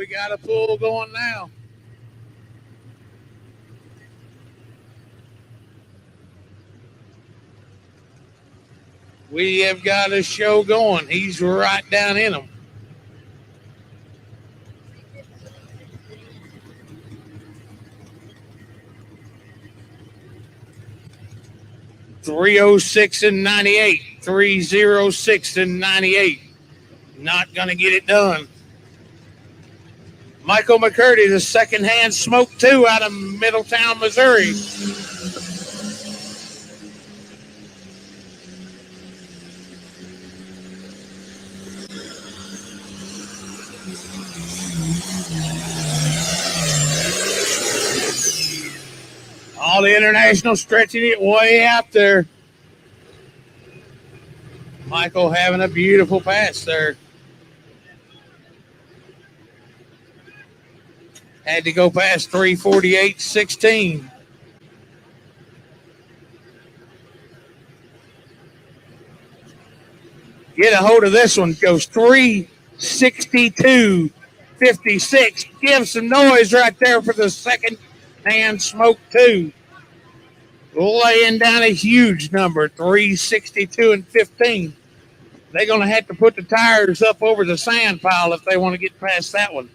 got a pull going now. We have got a show going. He's right down in them. .306 and 98. 306 and 98. Not going to get it done. Michael McCurdy, the second-hand Smoke 2 out of Middletown, Missouri. All the international stretching it way out there. Michael having a beautiful pass there. Had to go past 348.16. Get a hold of this one. Goes 362.56. Give some noise right there for the second hand Smoke 2. Laying down a huge number, 362 and 15. They're going to have to put the tires up over the sand pile if they want to get past that one.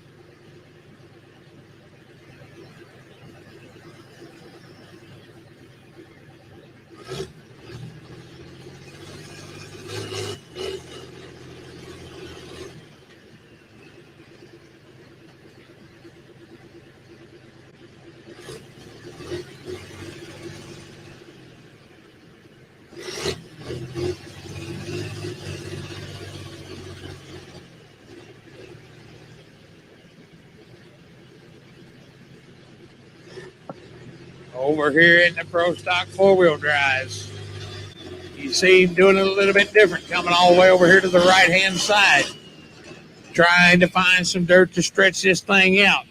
Over here in the Pro Stock four-wheel drives, you see him doing it a little bit different, coming all the way over here to the right-hand side, trying to find some dirt to stretch this thing out.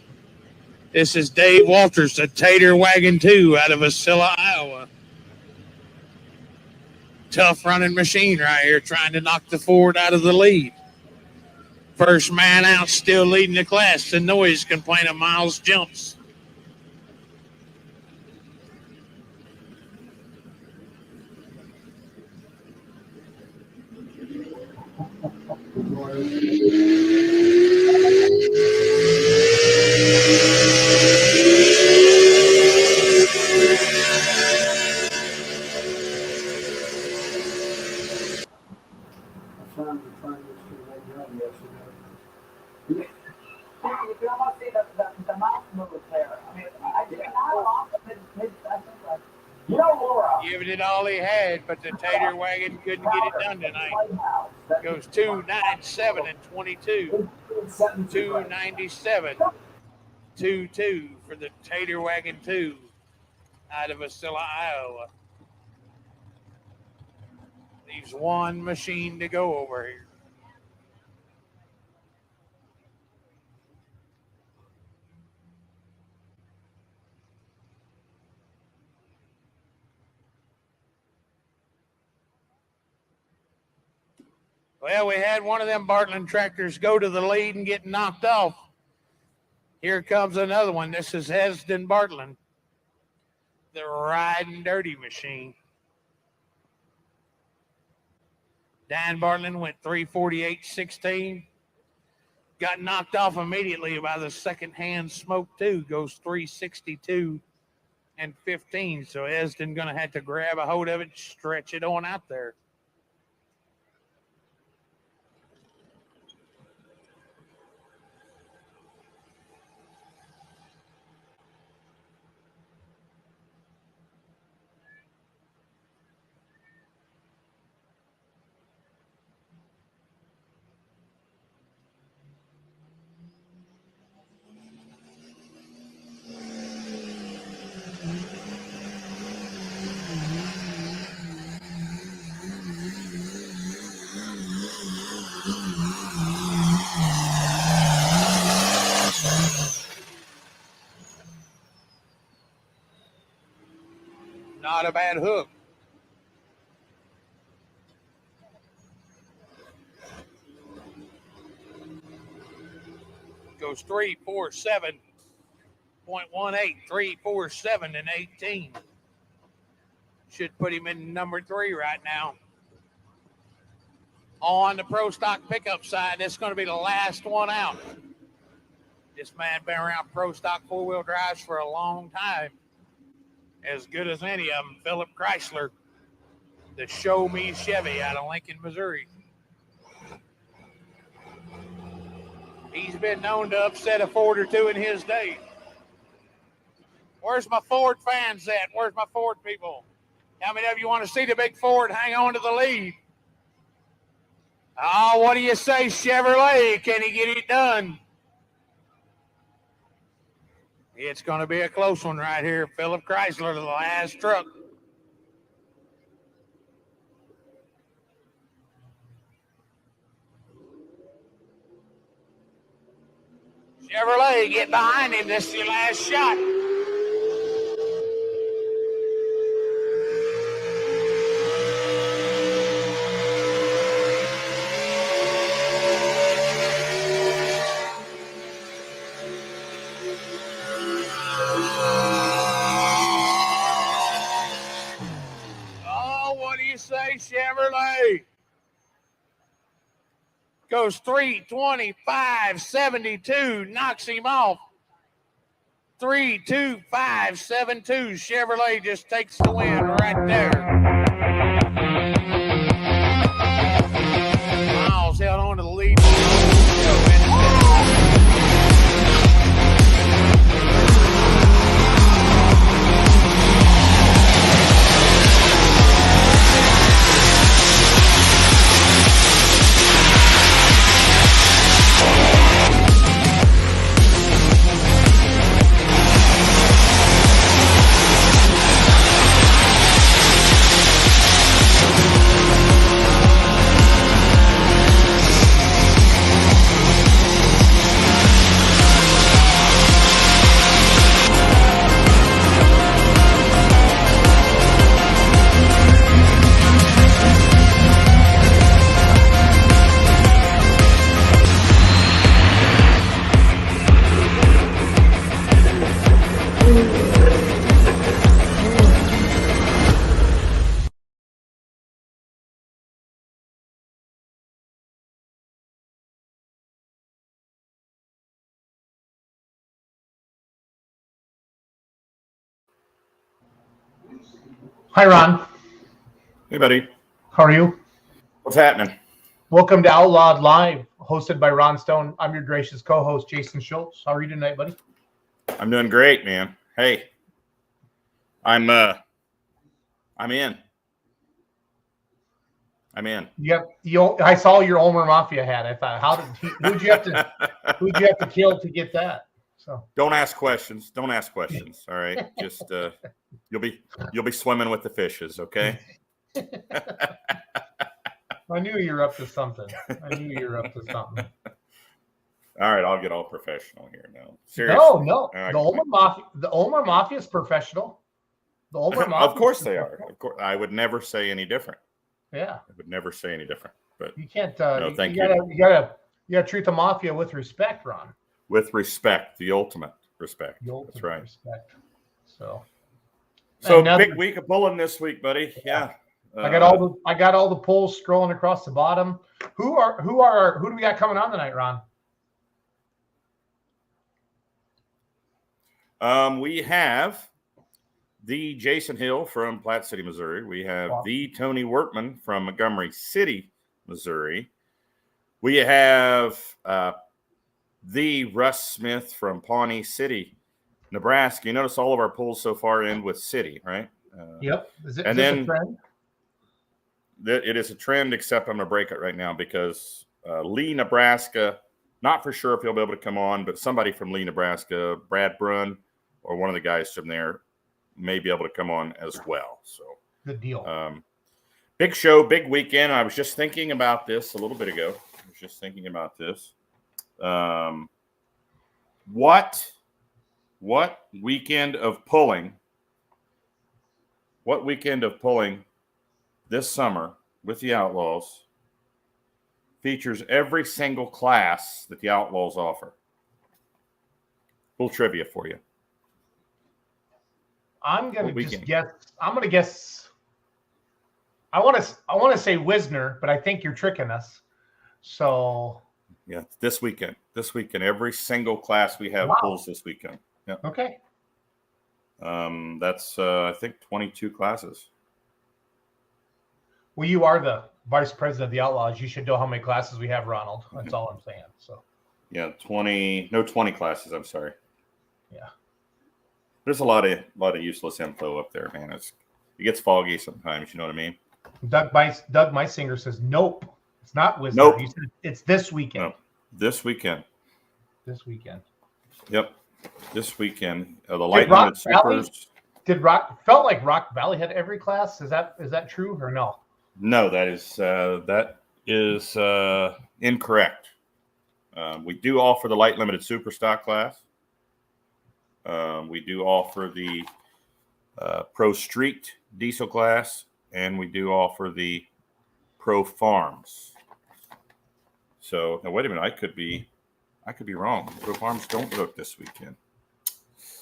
This is Dave Walters, the Tater Wagon 2 out of Wasilla, Iowa. Tough running machine right here, trying to knock the Ford out of the lead. First man out, still leading the class. The noise complaint of Miles jumps. You can almost see the mouth move there. I mean, I did not off of it. I think like, you know, Laura. Giving it all he had, but the Tater Wagon couldn't get it done tonight. Goes 297 and 22. 297. 2-2 for the Tater Wagon 2 out of Wasilla, Iowa. Leaves one machine to go over here. Well, we had one of them Bartland tractors go to the lead and get knocked off. Here comes another one. This is Hesden Bartland, the riding dirty machine. Dan Bartland went 348.16. Got knocked off immediately by the second-hand Smoke 2. Goes 362 and 15. So Hesden going to have to grab a hold of it, stretch it on out there. Not a bad hook. Goes 347.18, 347 and 18. Should put him in number 3 right now. On the pro stock pickup side, that's going to be the last one out. This man been around pro stock 4-wheel drives for a long time. As good as any of them, Philip Chrysler, the Show Me Chevy out of Lincoln, Missouri. He's been known to upset a Ford or two in his day. Where's my Ford fans at? Where's my Ford people? How many of you want to see the big Ford hang on to the lead? Oh, what do you say, Chevrolet? Can he get it done? It's going to be a close one right here. Philip Chrysler, the last truck. Chevrolet, get behind him. This is your last shot. Oh, what do you say, Chevrolet? Goes 325.72, knocks him off. 325.72. Chevrolet just takes the win right there. Miles held on to the lead. Hi, Ron. Hey, buddy. How are you? What's happening? Welcome to Outlawed Live, hosted by Ron Stone. I'm your gracious co-host, Jason Schultz. How are you tonight, buddy? I'm doing great, man. Hey, I'm in. I saw your Omer Mafia hat. I thought, who'd you have to kill to get that? So Don't ask questions. All right, just you'll be swimming with the fishes, okay? I knew you were up to something. All right, I'll get all professional here now. Seriously. No. The Omer Mafia is professional. The Omer Mafia. Of course they are. Of course, I would never say any different. Yeah. I would never say any different. But you can't. No, thank you. You gotta treat the mafia with respect, Ron. With respect, the ultimate respect. That's right. Respect. So big week of pulling this week, buddy. Yeah. I got all the polls scrolling across the bottom. Who do we got coming on tonight, Ron? We have the Jason Hill from Platte City, Missouri. We have the Tony Wortman from Montgomery City, Missouri. We have the Russ Smith from Pawnee City, Nebraska. You notice all of our polls so far end with city, right? Yep. Is this a trend? It is a trend, except I'm going to break it right now because Lee, Nebraska, not for sure if he'll be able to come on, but somebody from Lee, Nebraska, Brad Brunn, or one of the guys from there may be able to come on as well. So good deal. Big show, big weekend. I was just thinking about this a little bit ago. What weekend of pulling this summer with the Outlaws features every single class that the Outlaws offer? little trivia for you. I'm gonna just guess. I'm gonna guess. I want to say Wisner, but I think you're tricking us. So yeah, this weekend. This weekend, every single class we have pulls this weekend. Yeah. Okay. That's I think 22 classes. Well, you are the vice president of the Outlaws. You should know how many classes we have, Ronald. That's all I'm saying. So. Yeah, 20 classes. I'm sorry. Yeah. There's a lot of useless info up there, man. It gets foggy sometimes. You know what I mean? Doug Meisinger says nope. It's not Wisner. Nope. He said it's this weekend. No, this weekend. This weekend. Yep. This weekend. The light limited supers. Felt like Rock Valley had every class? Is that true or no? No, that is incorrect. We do offer the light limited super stock class. We do offer the Pro Street diesel class, and we do offer the Pro Farms. So now wait a minute, I could be wrong. Pro Farms don't look this weekend.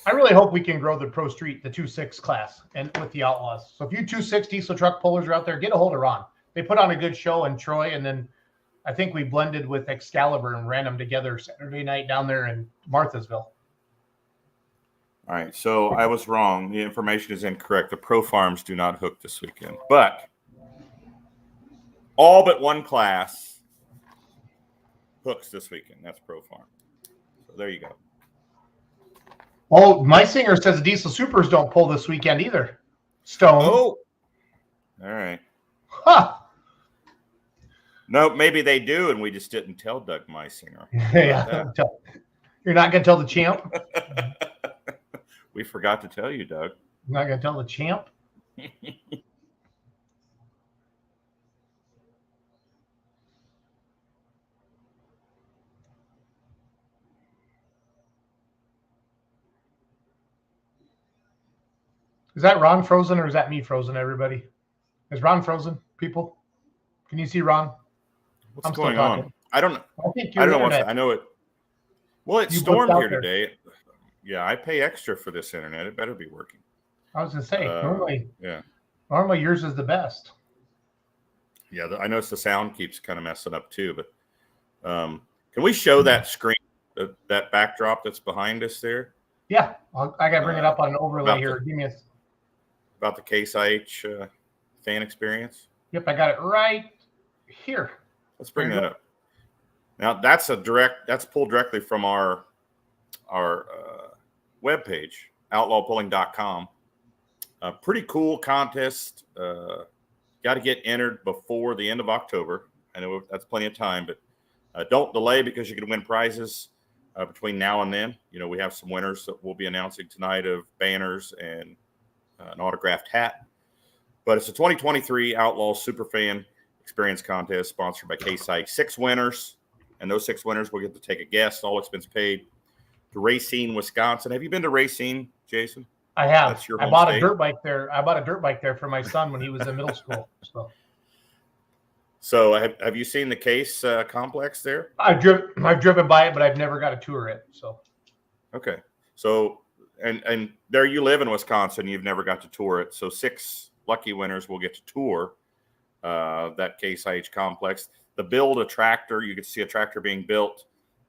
I really hope we can grow the Pro Street, the 2.6 class, and with the Outlaws. So if you 2.6 diesel truck pullers are out there, get a hold of Ron. They put on a good show in Troy, and then I think we blended with Excalibur and ran them together Saturday night down there in Marthasville. All right, so I was wrong. The information is incorrect. The Pro Farms do not hook this weekend, but all but one class hooks this weekend. That's Pro Farm. So there you go. Oh, Meisinger says the diesel supers don't pull this weekend either. Stone. Oh, all right. Huh. No, maybe they do, and we just didn't tell Doug Meisinger. Yeah. You're not going to tell the champ? We forgot to tell you, Doug. You're not going to tell the champ? Is that Ron frozen or is that me frozen, everybody? Is Ron frozen, people? Can you see Ron? What's going on? I don't know. I don't know. I know it. Well, it stormed here today. Yeah, I pay extra for this internet. It better be working. I was going to say, normally yours is the best. Yeah, I notice the sound keeps kind of messing up too. But can we show that screen, that backdrop that's behind us there? Yeah, I got to bring it up on an overlay here. Give me about the Case IH fan experience. Yep, I got it right here. Let's bring that up. Now that's pulled directly from our webpage, outlawpulling.com. A pretty cool contest. Got to get entered before the end of October. I know that's plenty of time, but don't delay because you can win prizes between now and then. You know, we have some winners that we'll be announcing tonight of banners and an autographed hat. But it's a 2023 Outlaw Superfan Experience Contest sponsored by Case IH. 6 winners, and those 6 winners will get to take a guest, all expense paid, to Racine, Wisconsin. Have you been to Racine, Jason? I have. That's your I bought a dirt bike there. I bought a dirt bike there for my son when he was in middle school. So have you seen the Case complex there? I've driven by it, but I've never got to tour it. So okay. So and there you live in Wisconsin, you've never got to tour it. So 6 lucky winners will get to tour that Case IH complex. The build a tractor, you get to see a tractor being built.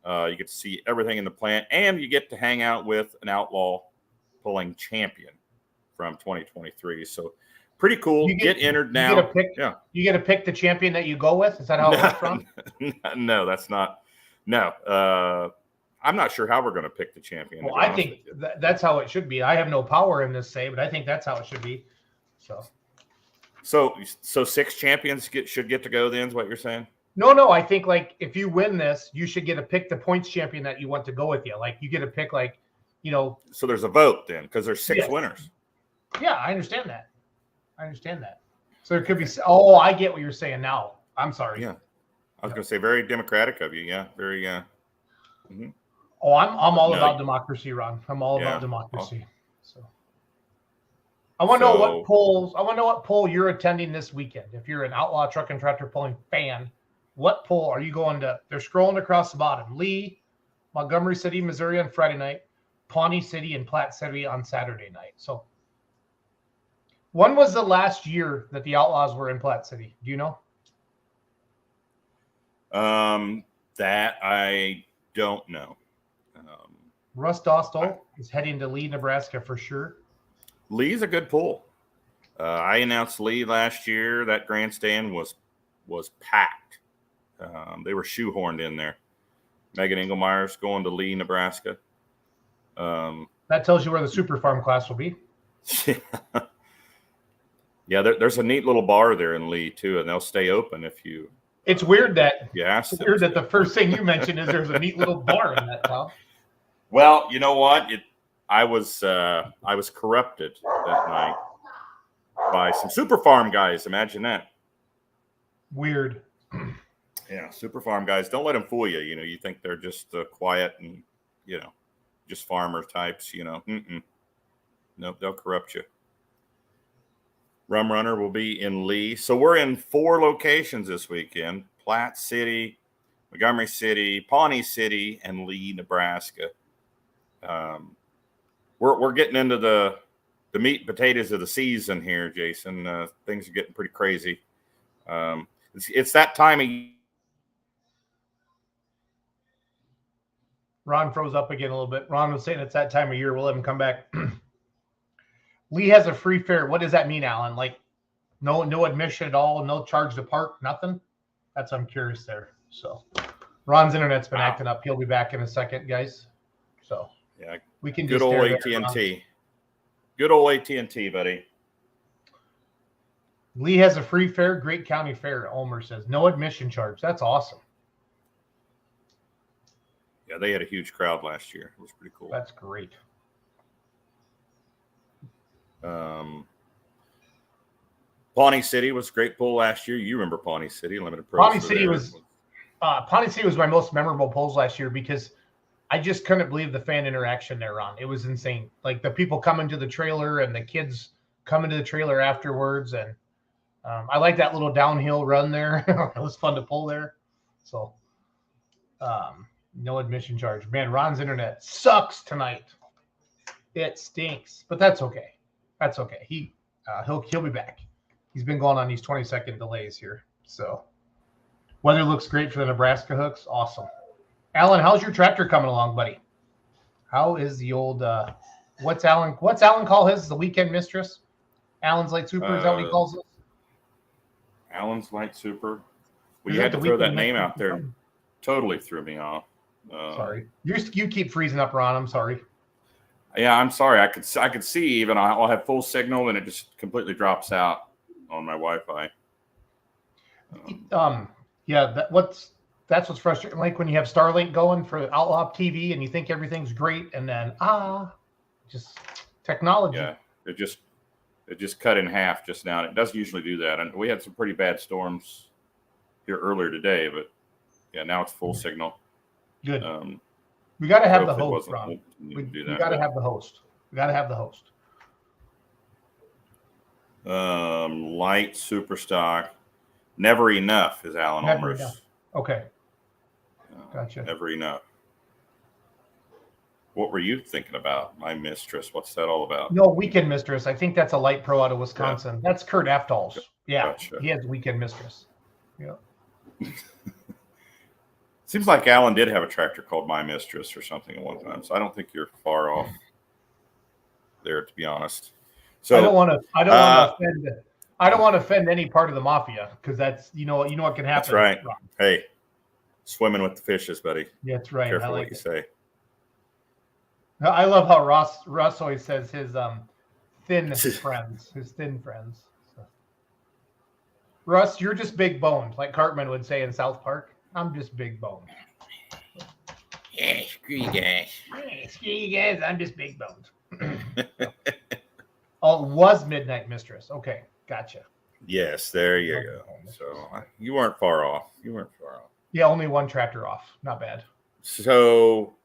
You get to see everything in the plant, and you get to hang out with an outlaw pulling champion from 2023. So pretty cool. Get entered now. You get to pick the champion that you go with. Is that how it works, Ron? No, that's not. No, I'm not sure how we're going to pick the champion. Well, I think that's how it should be. I have no power in this say, but I think that's how it should be. So 6 champions should get to go. Then is what you're saying? No. I think like if you win this, you should get to pick the points champion that you want to go with you. Like you get to pick So there's a vote then because there's 6 winners. Yeah, I understand that. So there could be. Oh, I get what you're saying now. I'm sorry. Yeah, I was going to say very democratic of you. Yeah, very. Mm-hmm. Oh, I'm all about democracy, Ron. I'm all about democracy. So I want to know what polls. I want to know what poll you're attending this weekend. If you're an Outlaw Truck and Tractor Pulling fan, what poll are you going to? They're scrolling across the bottom. Lee, Montgomery City, Missouri on Friday night. Pawnee City and Platte City on Saturday night. So when was the last year that the Outlaws were in Platte City? Do you know? That I don't know. Russ Dostal is heading to Lee, Nebraska for sure. Lee's a good pull. I announced Lee last year. That grandstand was packed. They were shoehorned in there. Megan Engelmeyer's going to Lee, Nebraska. That tells you where the Super Farm class will be. Yeah, there's a neat little bar there in Lee too, and they'll stay open if you. It's weird that the first thing you mentioned is there's a neat little bar in that town. Well, you know what? I was corrupted that night by some Super Farm guys. Imagine that. Weird. Yeah, Super Farm guys. Don't let them fool you. You know, you think they're just quiet and just farmer types. Nope, they'll corrupt you. Rum Runner will be in Lee. So we're in 4 locations this weekend: Platte City, Montgomery City, Pawnee City, and Lee, Nebraska. We're getting into the meat and potatoes of the season here, Jason. Things are getting pretty crazy. It's that time of year. Ron froze up again a little bit. Ron was saying it's that time of year. We'll let him come back. Lee has a free fare. What does that mean, Alan? Like no admission at all, no charge to park, nothing? I'm curious there. So Ron's internet's been acting up. He'll be back in a second, guys. So yeah, we can good old AT&T. Good old AT&T, buddy. Lee has a free fare. Great County Fair, Ulmer says. No admission charge. That's awesome. Yeah, they had a huge crowd last year. It was pretty cool. That's great. Pawnee City was a great pull last year. You remember Pawnee City, limited pro. Pawnee City was my most memorable pulls last year because I just couldn't believe the fan interaction there, Ron. It was insane. Like the people coming to the trailer and the kids coming to the trailer afterwards. And I like that little downhill run there. It was fun to pull there. So no admission charge. Man, Ron's internet sucks tonight. It stinks, but that's okay. That's okay. He'll be back. He's been going on these 20-second delays here. So weather looks great for the Nebraska hooks. Awesome. Alan, how's your tractor coming along, buddy? How is the old what's Alan call his? The weekend mistress? Alan's Light Super, is that what he calls it? Alan's Light Super. Well, you had to throw that name out there. Totally threw me off. Sorry. You keep freezing up, Ron. I'm sorry. Yeah, I'm sorry. I could see even I'll have full signal and it just completely drops out on my Wi-Fi. Yeah, that's what's frustrating. Like when you have Starlink going for Outlawed TV and you think everything's great, and then just technology. Yeah, it just cut in half just now. It doesn't usually do that, and we had some pretty bad storms here earlier today. But yeah, now it's full signal. Good. We got to have the host, Ron. We got to have the host. We got to have the host. Light super stock. Never enough is Alan Ulmer's. Okay. Gotcha. Never enough. What were you thinking about? My Mistress. What's that all about? No, Weekend Mistress. I think that's a light pro out of Wisconsin. Yeah. That's Kurt Aftal's. Yeah. Gotcha. He has Weekend Mistress. Yeah. Seems like Alan did have a tractor called My Mistress or something at one time. So I don't think you're far off there, to be honest. So I don't want to offend any part of the mafia because that's you know what can happen. That's right. Hey, swimming with the fishes, buddy. Yeah, that's right. Careful like what you say. I love how Russ always says his thin friends, So. Russ, you're just big boned, like Cartman would say in South Park. I'm just big boned. Yeah, screw you guys. Yeah, screw you guys. I'm just big boned. Oh, it was Midnight Mistress. Okay, gotcha. Yes, there you go. So you weren't far off. Yeah, only one tractor off. Not bad. So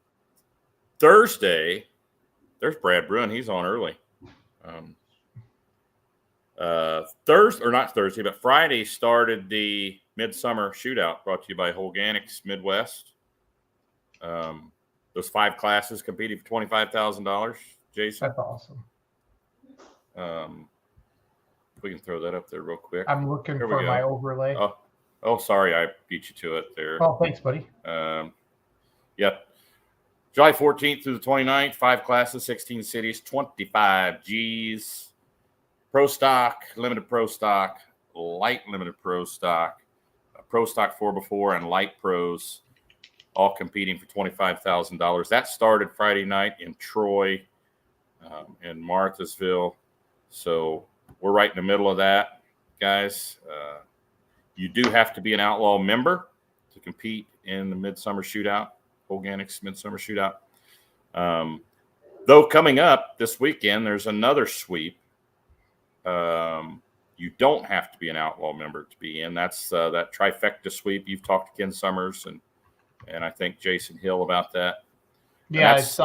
Thursday, there's Brad Bruin. He's on early. Friday started the Mid-Summer Shootout brought to you by Holganix Midwest. those 5 classes competing for $25,000, Jason. That's awesome. We can throw that up there real quick. I'm looking for my overlay. Oh, sorry, I beat you to it there. Oh, thanks, buddy. Yep. July 14th through the 29th, 5 classes, 16 cities, 25 Gs. Pro stock, limited pro stock, light limited pro stock, pro stock 4x4, and light pros, all competing for $25,000. That started Friday night in Troy and Marthasville. So we're right in the middle of that, guys. You do have to be an Outlaw member to compete in the Mid-Summer Shootout, Holganix Mid-Summer Shootout. Though coming up this weekend, there's another sweep. You don't have to be an Outlaw member to be in. That's that trifecta sweep. You've talked to Ken Summers and I think Jason Hill about that. Yeah, it's 2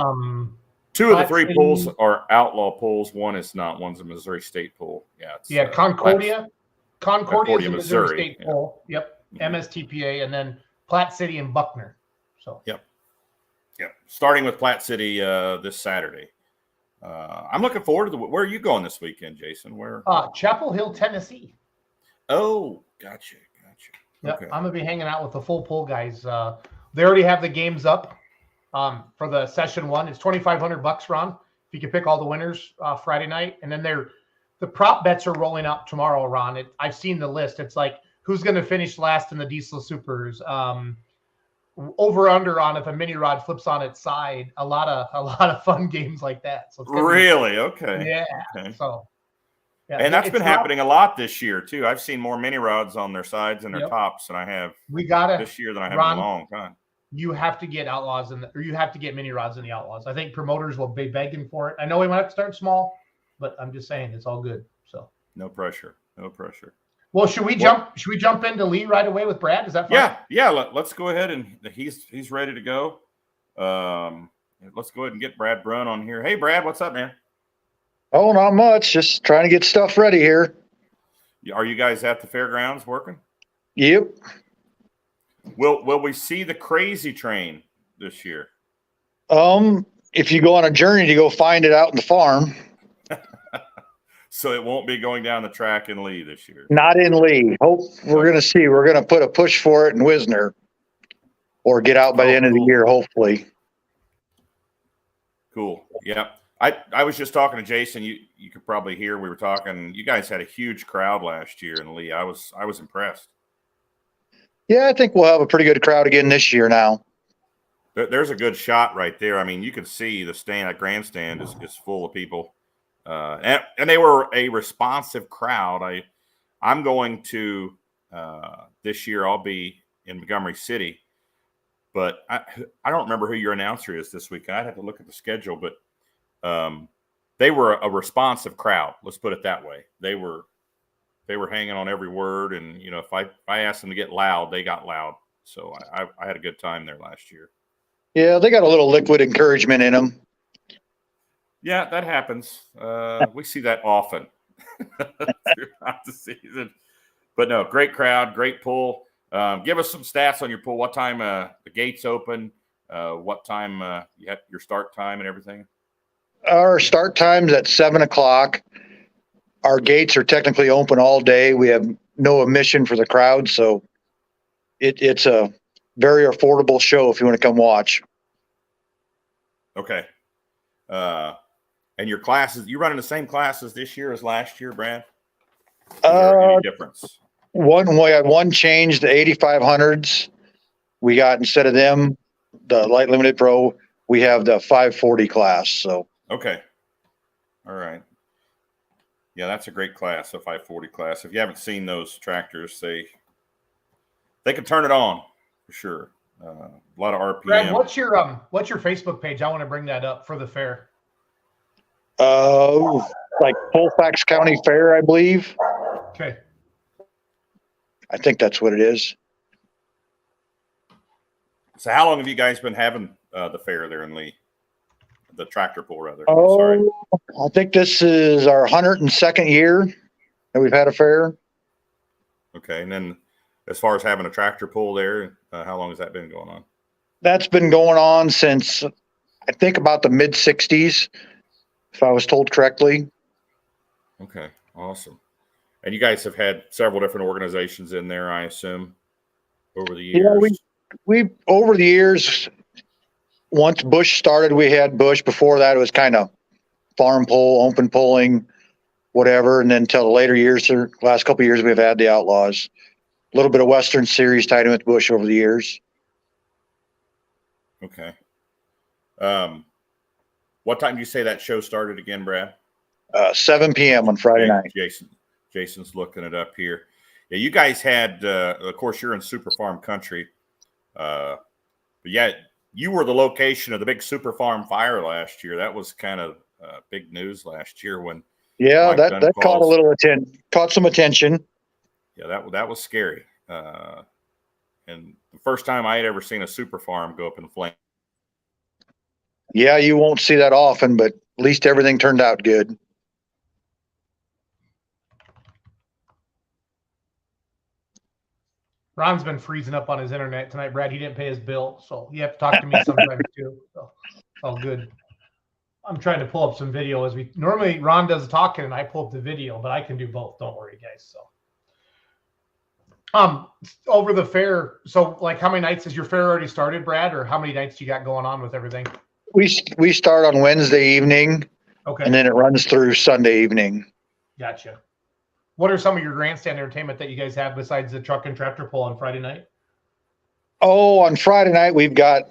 of the 3 pools are Outlaw pools. One is not. One's a Missouri State pool. Yeah, Concordia. Concordia is a Missouri State yeah. pool. Yep, MSTPA, and then Platte City and Buckner. So yep. Starting with Platte City this Saturday. I'm looking forward to where are you going this weekend, Jason? Where? Chapel Hill, Tennessee. Oh, gotcha. Yep, Okay. I'm gonna be hanging out with the full pool guys. They already have the games up for the session 1. It's $2,500, Ron. If you can pick all the winners Friday night, and then the prop bets are rolling up tomorrow, Ron. I've seen the list. It's like who's going to finish last in the Diesel Supers. Over under on if a mini rod flips on its side. A lot of fun games like that. So it's really okay. Yeah. Okay. So. Yeah, and that's been happening a lot this year too. I've seen more mini rods on their sides and their tops than I have this year than I have in a long time. You have to get Outlaws or you have to get mini rods in the Outlaws. I think promoters will be begging for it. I know we might have to start small, but I'm just saying it's all good. So no pressure. Well, should we jump into Lee right away with Brad? Is that fine? Yeah. Let's go ahead and he's ready to go. Let's go ahead and get Brad Brunn on here. Hey, Brad, what's up, man? Oh, not much. Just trying to get stuff ready here. Are you guys at the fairgrounds working? Yep. Will we see the crazy train this year? If you go on a journey to go find it out in the farm. So it won't be going down the track in Lee this year. Not in Lee. We're going to see. We're going to put a push for it in Wisner, or get out by the end of the year, hopefully. Cool. Yeah. I was just talking to Jason. You could probably hear we were talking. You guys had a huge crowd last year in Lee. I was impressed. Yeah, I think we'll have a pretty good crowd again this year now. There's a good shot right there. I mean, you can see the grandstand is full of people. And they were a responsive crowd. I'm going to this year. I'll be in Montgomery City, but I don't remember who your announcer is this week. I'd have to look at the schedule, but they were a responsive crowd. Let's put it that way. They were hanging on every word, and if I asked them to get loud, they got loud. So I had a good time there last year. Yeah, they got a little liquid encouragement in them. Yeah, that happens. We see that often throughout the season. But no, great crowd, great pool. Give us some stats on your pool. What time the gates open? What time you have your start time and everything? Our start time's at 7:00. Our gates are technically open all day. We have no admission for the crowd, so it's a very affordable show if you want to come watch. Okay. And your classes, you running the same classes this year as last year, Brad? Is there any difference? We had one change, the 8500s. We got, instead of them, the light limited pro, we have the 540 class. So okay. All right. Yeah, that's a great class, a 540 class. If you haven't seen those tractors, they can turn it on for sure. A lot of RPM. Brad, what's your Facebook page? I want to bring that up for the fair. Like Colfax County Fair, I believe. Okay. I think that's what it is. So how long have you guys been having the fair there in Lee? The tractor pull, rather. Sorry. I think this is our 102nd year that we've had a fair. Okay. And then as far as having a tractor pull there, how long has that been going on? That's been going on since I think about the mid 60s, if I was told correctly. Okay, awesome. And you guys have had several different organizations in there, I assume, over the years. Yeah, we over the years, once Bush started, we had Bush. Before that, it was kind of farm pole, open polling, whatever. And then until the later years, the last couple of years, we've had the Outlaws. A little bit of Western Series tied in with Bush over the years. Okay. What time do you say that show started again, Brad? 7 p.m. on Friday night. Jason's looking it up here. Yeah, you guys had, of course, you're in Super Farm country. But yeah, you were the location of the big Super Farm fire last year. That was kind of big news last year when. Yeah, that caught a little attention. Caught some attention. Yeah, that was scary. And the first time I had ever seen a Super Farm go up in flames. Yeah, you won't see that often, but at least everything turned out good. Ron's been freezing up on his internet tonight, Brad. He didn't pay his bill, so you have to talk to me sometimes too. So, all good. I'm trying to pull up some video as we normally Ron does the talking and I pull up the video, but I can do both. Don't worry, guys. So, over the fair. So, like, how many nights has your fair already started, Brad, or how many nights you got going on with everything? We start on Wednesday evening, Okay, and then it runs through Sunday evening. Gotcha. What are some of your grandstand entertainment that you guys have besides the truck and tractor pull on Friday night? Oh, on Friday night we've got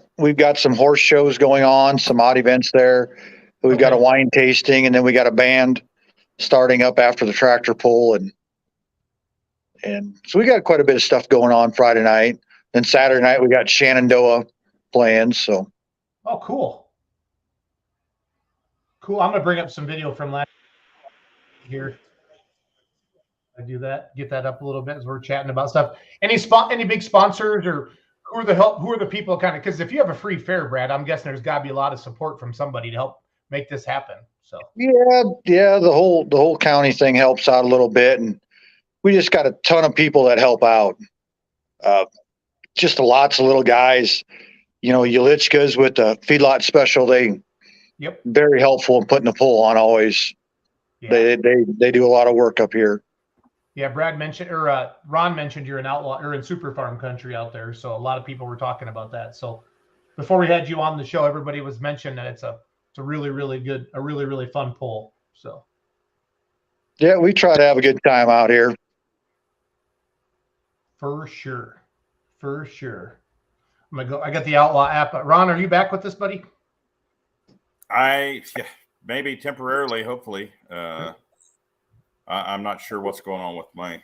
some horse shows going on, some odd events there. We've got a wine tasting, and then we got a band starting up after the tractor pull, and so we got quite a bit of stuff going on Friday night. Then Saturday night we got Shenandoah playing. So, oh, cool. I'm gonna bring up some video from last here. I do that, get that up a little bit as we're chatting about stuff. Any big sponsors, or who are the people kind of, because if you have a free fair, Brad, I'm guessing there's got to be a lot of support from somebody to help make this happen. So yeah, the whole county thing helps out a little bit, and we just got a ton of people that help out. Just lots of little guys, Ulichkas with the feedlot special. Very helpful in putting the pull on always. Yeah. They do a lot of work up here. Yeah, Brad mentioned, or Ron mentioned, you're in Outlaw or in Super Farm country out there, so a lot of people were talking about that. So before we had you on the show, everybody was mentioning that it's a really, really good, a really, really fun pull. So yeah, we try to have a good time out here. For sure. I'm gonna go. I got the Outlaw app. Ron, are you back with us, buddy? Maybe temporarily, hopefully. I'm not sure what's going on with my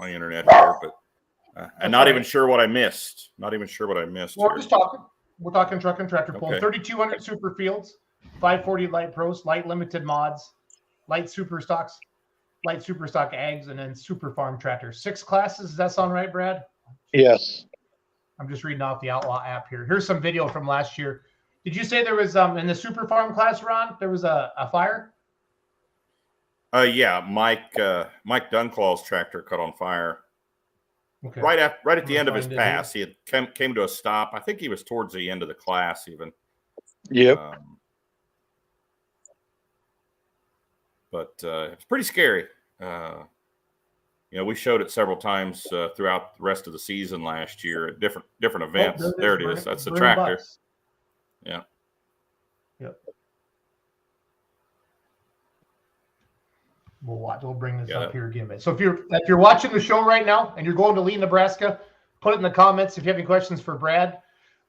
internet here, but I'm not even sure what I missed. We're just talking. We're talking truck and tractor pull. 3,200 super fields, 540 light pros, light limited mods, light super stocks, light super stock ags, and then super farm tractors. 6 classes. Does that sound right, Brad? Yes. I'm just reading off the Outlaw app here. Here's some video from last year. Did you say there was in the super farm class, Ron, there was a fire? Yeah, Mike Dunclaw's tractor caught on fire. Okay. Right at the end of his pass. He had came to a stop. I think he was towards the end of the class even. Yep. But it's pretty scary. We showed it several times throughout the rest of the season last year at different events. There it is. That's the tractor. Bucks. Yeah. Yep. We'll bring this up here again. So if you're watching the show right now and you're going to Lee, Nebraska, put it in the comments if you have any questions for Brad.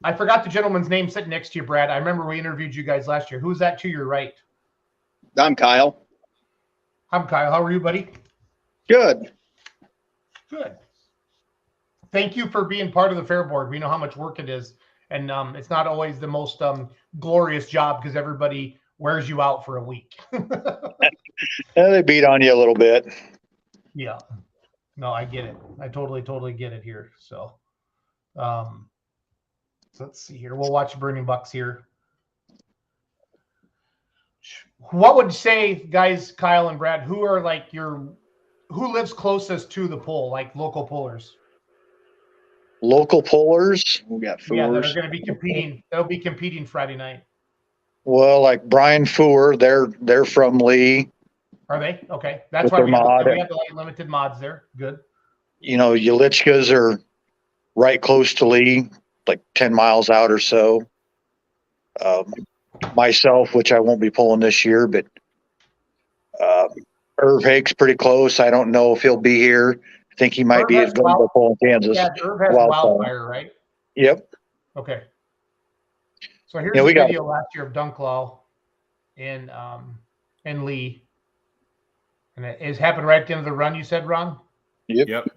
I forgot the gentleman's name sitting next to you, Brad. I remember we interviewed you guys last year. Who's that to your right? I'm Kyle. I'm Kyle. How are you, buddy? Good. Thank you for being part of the fair board. We know how much work it is, and it's not always the most glorious job because everybody wears you out for a week. Yeah, they beat on you a little bit. Yeah. No, I get it. I totally get it here. So, so let's see here. We'll watch Burning Bucks here. What would you say, guys, Kyle and Brad, who are like who lives closest to the pole, like local pullers? Local pullers? We got Yeah, that Fours. are going to be competing. They'll be competing Friday night. Well, like Brian Four, they're from Lee. Are they? Okay. That's With why their we mod. have the light limited mods there. Good. You know, Yelichkas are right close to Lee, like 10 miles out or so. Myself, which I won't be pulling this year, but Irv Hake's pretty close. I don't know if he'll be here. I think he might Irv be has at Glendale pulling Kansas. Yeah, Irv has Wildfire, right? Yep. Okay. So here's Yeah, a we got- video last year of Dunklaw and Lee. And it has happened right at the end of the run, you said, Ron? Yep.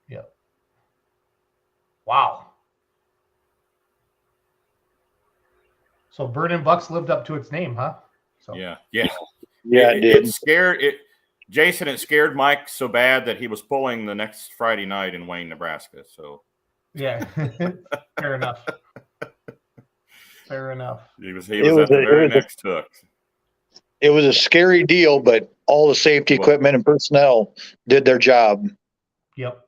Yep. Wow. So Burning Bucks lived up to its name, huh? So Yeah. it did. It scared it. Jason, it scared Mike so bad that he was pulling the next Friday night in Wayne, Nebraska. So yeah. Fair enough. Fair enough. he was at the very next hook. It was a scary deal, but all the safety equipment and personnel did their job. Yep.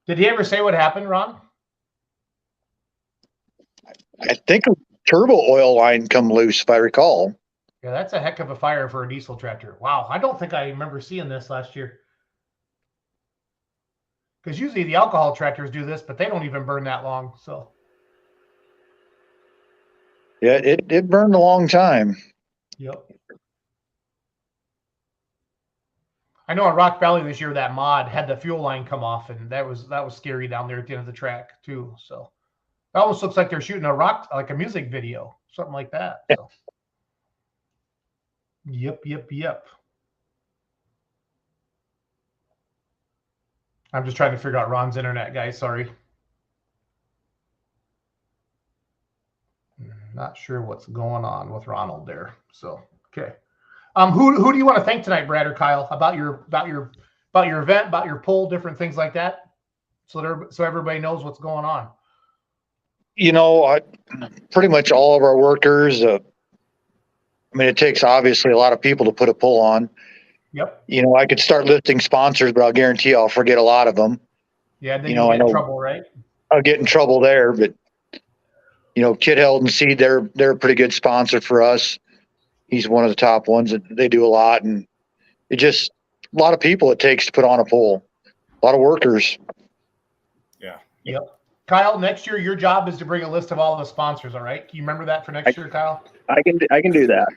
Did he ever say what happened, Ron? I think a turbo oil line come loose, if I recall. Yeah, that's a heck of a fire for a diesel tractor. Wow. I don't think I remember seeing this last year. Because usually the alcohol tractors do this, but they don't even burn that long. So Yeah, it burned a long time. yep. I know in Rock Valley this year that mod had the fuel line come off, and that was scary down there at the end of the track too. So it almost looks like they're shooting like a music video, something like that. So. Yep. I'm just trying to figure out Ron's internet, guys. Sorry. Not sure what's going on with Ronald there. So okay. Who do you want to thank tonight, Brad or Kyle, about your event, about your poll, different things like that, so everybody knows what's going on. You know, pretty much all of our workers. I mean, it takes obviously a lot of people to put a pull on. Yep. You know, I could start listing sponsors, but I'll guarantee I'll forget a lot of them. Yeah, then you'll get in trouble, right? I'll get in trouble there, but you know, Kid Held and Seed, they're a pretty good sponsor for us. He's one of the top ones that they do a lot, and it just a lot of people it takes to put on a poll. A lot of workers. Yeah. Yep. Kyle, next year your job is to bring a list of all the sponsors. All right, can you remember that for next year, Kyle? I can do that.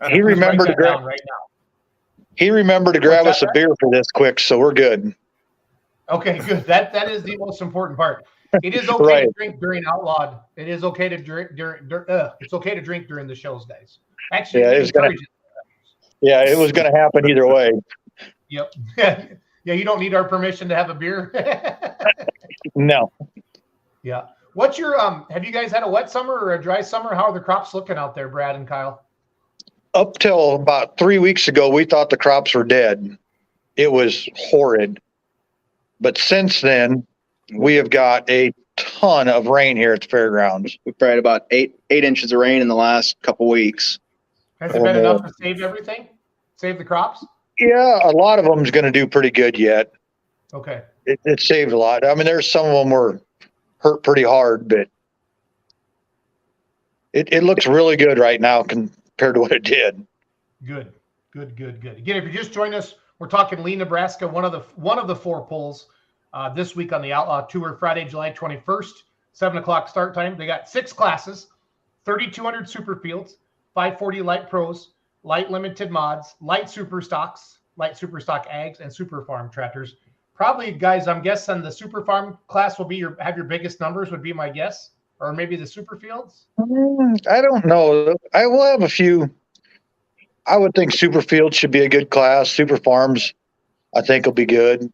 He remembered to grab right now. He remembered to grab us a beer for this quick, so we're good. Okay, good. That is the most important part. It is okay to drink during Outlawed. It is okay to drink it's okay to drink during the shows, guys. Actually, yeah, it was gonna happen either way. Yep. Yeah, you don't need our permission to have a beer. No. Yeah. What's your have you guys had a wet summer or a dry summer? How are the crops looking out there, Brad and Kyle? Up till about 3 weeks ago, we thought the crops were dead. It was horrid. But since then, we have got a ton of rain here at the fairgrounds. We've probably had about eight inches of rain in the last couple weeks. Has it been enough to save everything? Save the crops? Yeah, a lot of them is going to do pretty good yet. Okay. It saved a lot. I mean, there's some of them were hurt pretty hard, but it looks really good right now compared to what it did. Good. Again, if you're just joining us, we're talking Lee, Nebraska, one of the 4 polls this week on the Outlaw Tour, Friday, July 21st, 7:00 start time. They got 6 classes, 3,200 super fields, 540 light pros, light limited mods, light super stocks, light super stock ags, and super farm tractors. Probably, guys, I'm guessing the super farm class will have your biggest numbers, would be my guess, or maybe the super fields. I don't know. I will have a few. I would think super fields should be a good class. Super farms, I think, will be good.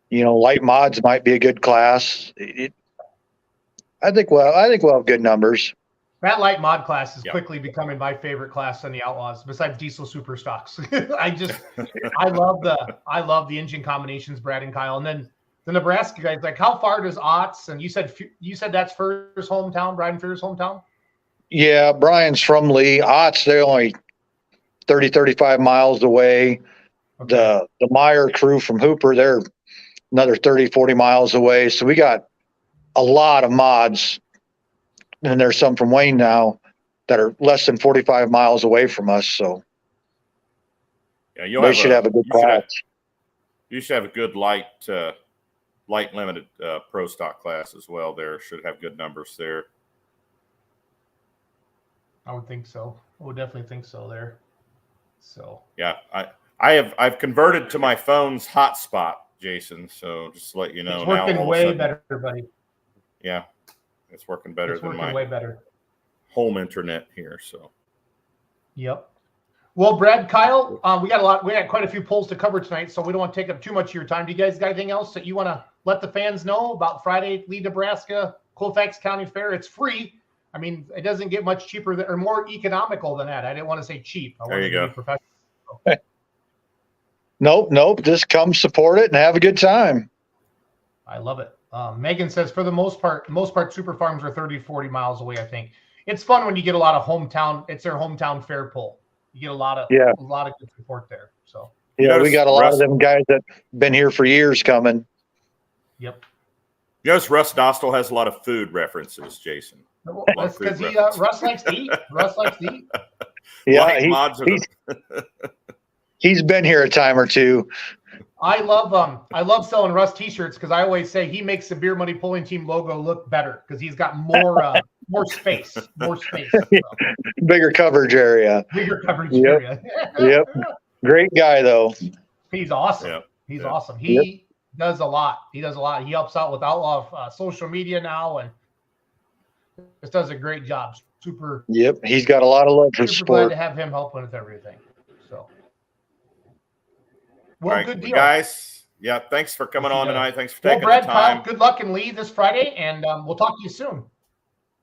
You know, light mods might be a good class. I think we'll have good numbers. That light mod class is quickly becoming my favorite class in the Outlaws, besides diesel super stocks. I love the engine combinations, Brad and Kyle. And then the Nebraska guys, like, how far does Otts? And you said that's Furr's hometown, Brian Furr's hometown. Yeah, Brian's from Lee. Otts, they're only 35 miles away. Okay. The Meyer crew from Hooper, they're another 40 miles away. So we got a lot of mods and there's some from Wayne now that are less than 45 miles away from us. So Yeah, they should have a good class. You should have a good light limited pro stock class as well. There should have good numbers there. I would think so. I would definitely think so there. So yeah, I've converted to my phone's hotspot, Jason. So just to let you know, it's working now way better, buddy. Yeah, it's working better it's than working my way better home internet here. So. Yep. Well, Brad, Kyle, we got quite a few polls to cover tonight, so we don't want to take up too much of your time. Do you guys got anything else that you want to let the fans know about Friday, Lee, Nebraska, Colfax County Fair? It's free. I mean, it doesn't get much cheaper or more economical than that. I didn't want to say cheap. I there you go. Be professional. Nope. Just come support it and have a good time. I love it. Megan says, for the most part, super farms are 30, 40 miles away, I think. It's fun when you get a lot of hometown. It's their hometown fair poll. You get a lot of good support there. So yeah, we got a lot of them guys that been here for years coming. Yep. You notice Russ Dostal has a lot of food references, Jason. That's because Russ likes to eat. Russ likes to eat. Yeah, he's been here a time or two. I love selling Russ t-shirts because I always say he makes the Beer Money Pulling Team logo look better because he's got more space. So. Bigger coverage area. Area. Yep. Great guy though. He's awesome. Yep. He's awesome. He does a lot. He helps out with Outlaw social media now and just does a great job. Super. Yep. He's got a lot of love for sport. Glad to have him helping with everything. So. Well, right, good deal, guys. Yeah, thanks for coming on tonight. Thanks for taking Brad, the time. Kyle, good luck in Lee this Friday, and we'll talk to you soon.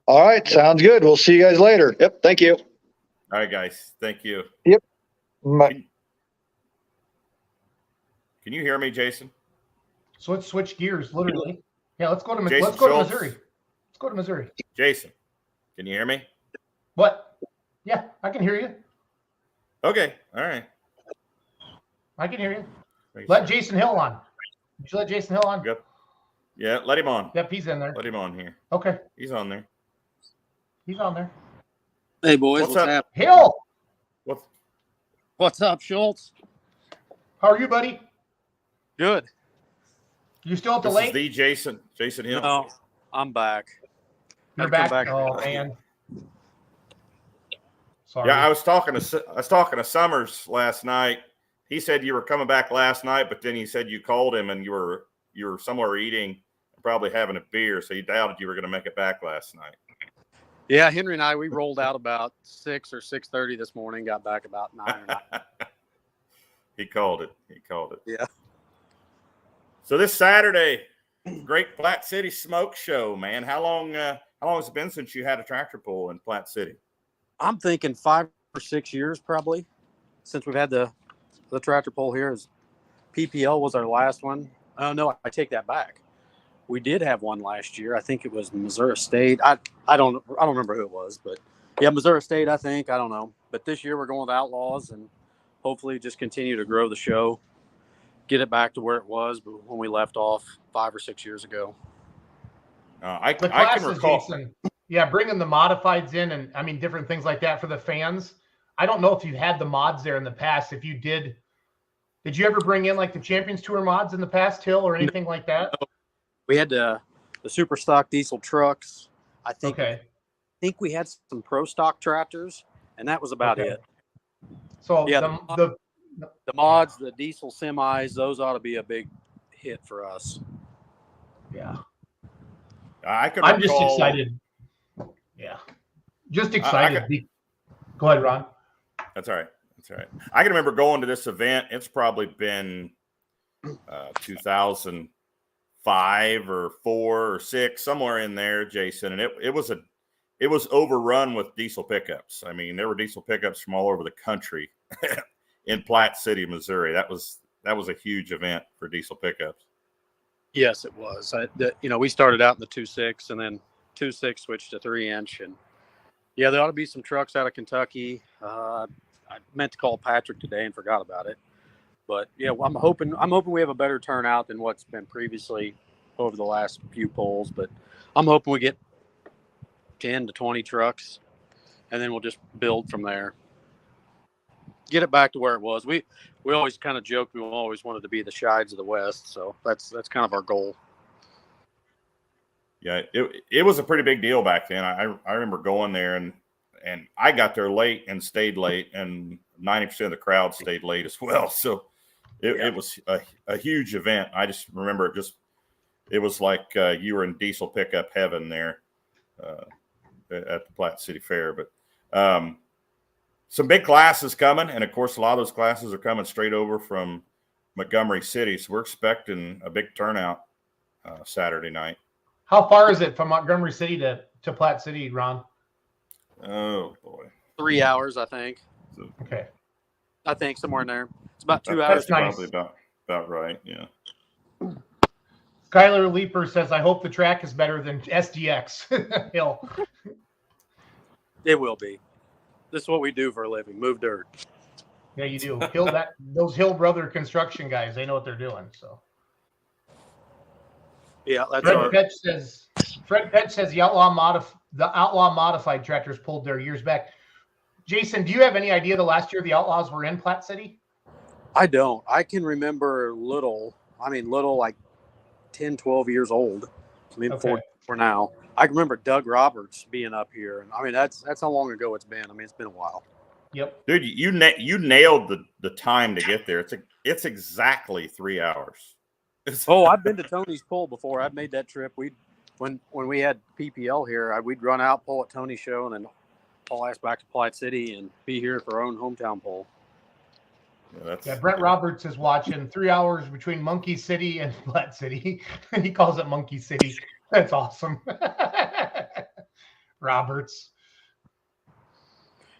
All right, sounds good. We'll see you guys later. Yep, thank you. All right, guys. Thank you. Yep. Bye. Can you hear me, Jason? So let's switch gears, literally. Yeah, let's go to Missouri. Let's go to Missouri. Jason, can you hear me? What? Yeah, I can hear you. Okay. All right. I can hear you. Let Jason Hill on. Did you let Jason Hill on? Yep. Yeah, let him on. Yep, he's in there. Let him on here. Okay. He's on there. He's on there. Hey, boys. What's up? Hill! What's up, Schultz? How are you, buddy? Good. You still at the This lake? is the Jason Hill. No, I'm back. You're back? Oh, man. Sorry. Yeah, I was talking to Summers last night. He said you were coming back last night, but then he said you called him and you were somewhere eating and probably having a beer, so he doubted you were going to make it back last night. Yeah, Henry and I, we rolled out about 6 or 6:30 this morning, got back about 9 or 9. He called it. Yeah. So this Saturday, great Platte City Smoke Show, man. How long has it been since you had a tractor pull in Platte City? I'm thinking 5 or 6 years probably since we've had the tractor pull here. Is PPL was our last one. Oh no, I take that back. We did have one last year. I think it was Missouri State. I don't remember who it was, but yeah, Missouri State, I think. I don't know. But this year we're going with Outlaws and hopefully just continue to grow the show, get it back to where it was when we left off 5 or 6 years ago. I can recall. Jason, yeah, bringing the modifieds in and I mean different things like that for the fans. I don't know if you've had the mods there in the past. If you did you ever bring in like the Champions Tour mods in the past, Hill, or anything like that? We had the super stock diesel trucks. I think we had some pro stock tractors, and that was about it. So yeah, the mods, the diesel semis, those ought to be a big hit for us. Yeah, I'm just excited. Yeah, just excited. Go ahead, Ron. That's all right. I can remember going to this event. It's probably been 2005 or 4 or 6, somewhere in there, Jason. And it was overrun with diesel pickups. I mean, there were diesel pickups from all over the country in Platte City, Missouri. That was a huge event for diesel pickups. Yes, it was. We started out in the 2.6 and then 2.6 switched to 3-inch, and yeah, there ought to be some trucks out of Kentucky. I meant to call Patrick today and forgot about it, but yeah, I'm hoping we have a better turnout than what's been previously over the last few polls. But I'm hoping we get 10 to 20 trucks, and then we'll just build from there. Get it back to where it was. We always kind of joked we always wanted to be the Shides of the West, so that's kind of our goal. Yeah, it was a pretty big deal back then. I remember going there, and I got there late and stayed late, and 90% of the crowd stayed late as well. So it was a huge event. I just remember it was like you were in diesel pickup heaven there at the Platte City Fair. But some big classes coming, and of course, a lot of those classes are coming straight over from Montgomery City. So we're expecting a big turnout Saturday night. How far is it from Montgomery City to Platte City, Ron? Oh boy, 3 hours, I think. So, Okay. I think somewhere in there. It's about 2 That's hours. nice. Probably about right. Yeah. Skylar Leeper says, I hope the track is better than SDX Hill. It will be. This is what we do for a living, move dirt. Yeah, you do. Those Hill Brother construction guys, they know what they're doing. So Yeah, that's Fred Petch says the Outlaw modified tractors pulled their years back. Jason, do you have any idea the last year the Outlaws were in Platte City? I don't. I can remember little like 10, 12 years old. I mean, Okay. for now. I can remember Doug Roberts being up here. And I mean, that's how long ago it's been. I mean, it's been a while. Yep. Dude, you nailed the time to get there. It's exactly 3 hours. Oh, I've been to Tony's Pull before. I've made that trip. When we had PPL here, we'd run out, pull at Tony's show, and then haul ass back to Platte City and be here for our own hometown pull. Yeah, Brent Roberts is watching 3 hours between Monkey City and Platte City. He calls it Monkey City. That's awesome. Roberts.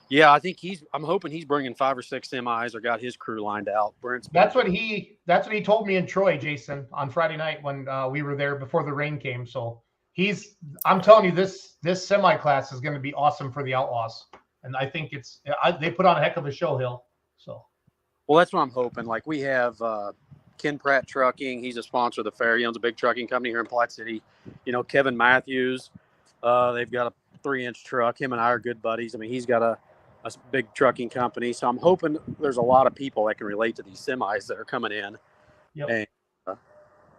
Yeah, I think I'm hoping he's bringing 5 or 6 semis or got his crew lined out. That's what he told me in Troy, Jason, on Friday night when we were there before the rain came. So I'm telling you, this semi class is going to be awesome for the Outlaws. And I think they put on a heck of a show, Hill. So. Well, that's what I'm hoping. Like we have Ken Pratt Trucking. He's a sponsor of the fair. He owns a big trucking company here in Platte City. You know, Kevin Matthews. They've got a 3-inch truck. Him and I are good buddies. I mean, he's got a big trucking company. So I'm hoping there's a lot of people that can relate to these semis that are coming in. Yep. And,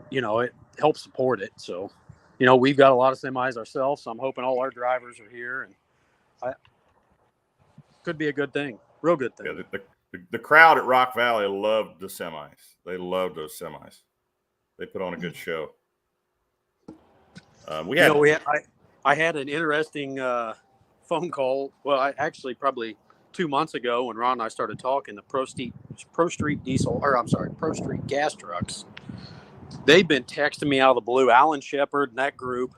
you know, it helps support it. So, you know, we've got a lot of semis ourselves. So I'm hoping all our drivers are here. And could be a good thing. Real good thing. Yeah, the crowd at Rock Valley loved the semis. They loved those semis. They put on a good show. I had an interesting phone call. Well, I actually probably 2 months ago when Ron and I started talking, the Pro Street gas trucks. They've been texting me out of the blue. Alan Shepard and that group,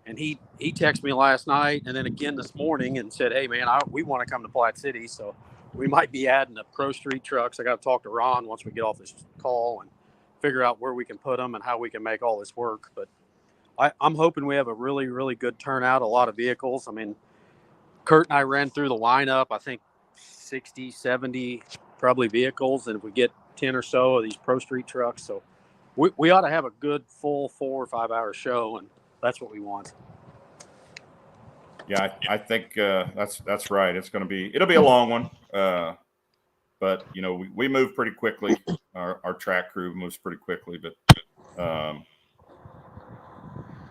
and he texted me last night and then again this morning and said, "Hey man, we want to come to Platte City, so we might be adding the Pro Street trucks. I got to talk to Ron once we get off this call and figure out where we can put them and how we can make all this work." But I'm hoping we have a really, really good turnout, a lot of vehicles. I mean, Kurt and I ran through the lineup, I think 60, 70 probably vehicles. And if we get 10 or so of these Pro Street trucks, so we ought to have a good full 4 or 5 hour show. And that's what we want. Yeah, I think that's right. It'll be a long one. But you know, we move pretty quickly. Our track crew moves pretty quickly, but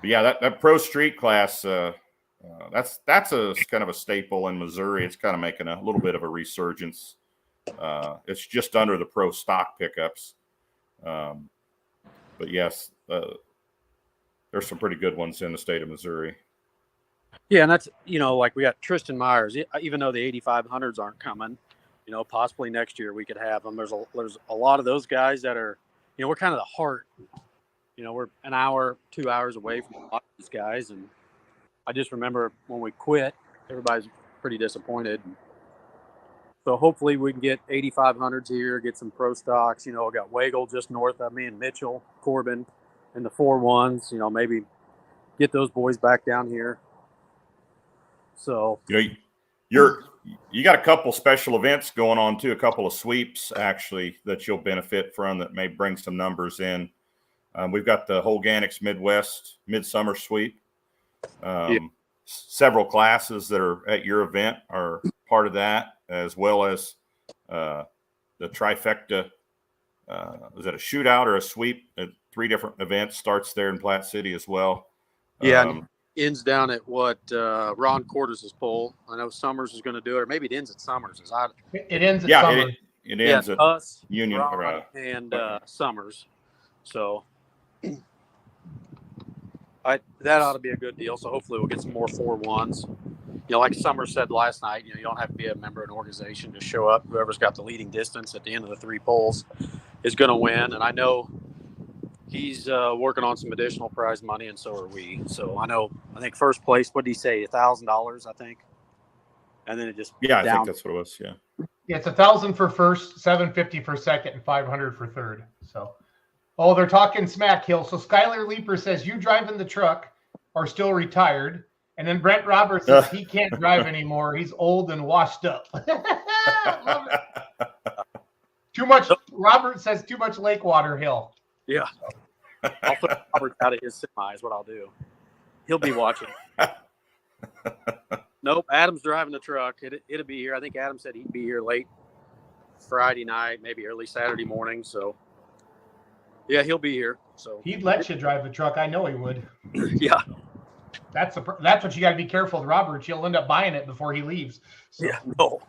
yeah, that Pro Street class, that's a kind of a staple in Missouri. It's kind of making a little bit of a resurgence. It's just under the Pro Stock pickups, but yes, there's some pretty good ones in the state of Missouri. Yeah, and that's, you know, like we got Tristan Myers. Even though the 8500s aren't coming, you know, possibly next year we could have them. There's a lot of those guys that are, you know, we're kind of the heart. You know, we're an hour, 2 hours away from a lot of these guys. And I just remember when we quit, everybody's pretty disappointed. So hopefully we can get 8500s here, get some Pro Stocks. You know, I got Wagle just north of me and Mitchell, Corbin, and the 4-1s. You know, maybe get those boys back down here. So, you know, you got a couple special events going on too, a couple of sweeps actually that you'll benefit from that may bring some numbers in. We've got the Holganix Mid-Summer Sweep. several classes that are at your event are part of that, as well as the trifecta. Is it a shootout or a sweep? 3 different events starts there in Platte City as well. Yeah, ends down at what Ron Cordes' pole. I know Summers is going to do it, or maybe it ends at Summers. It ends at Summers. It ends at us, Union Ron, and Summers. So that ought to be a good deal. So hopefully we'll get some more 4-1s. Like Summers said last night, you don't have to be a member of an organization to show up. Whoever's got the leading distance at the end of the 3 poles is going to win. And I know he's working on some additional prize money, and so are we. So I think first place, what did he say, $1,000, I think? And then it just I think that's what it was, yeah. Yeah, it's $1,000 for first, $750 for second, and $500 for third. So, they're talking smack, Hill. So Skylar Leeper says, you driving the truck are still retired. And then Brent Roberts says he can't drive anymore. He's old and washed up. Love it. Too much. Robert says too much lake water, Hill. Yeah. I'll put Robert out of his semi is what I'll do. He'll be watching. Nope. Adam's driving the truck. It'll be here. I think Adam said he'd be here late Friday night, maybe early Saturday morning. So, yeah, he'll be here. So he'd let you drive the truck. I know he would. Yeah. That's what you got to be careful with Robert. You'll end up buying it before he leaves. So. Yeah. No.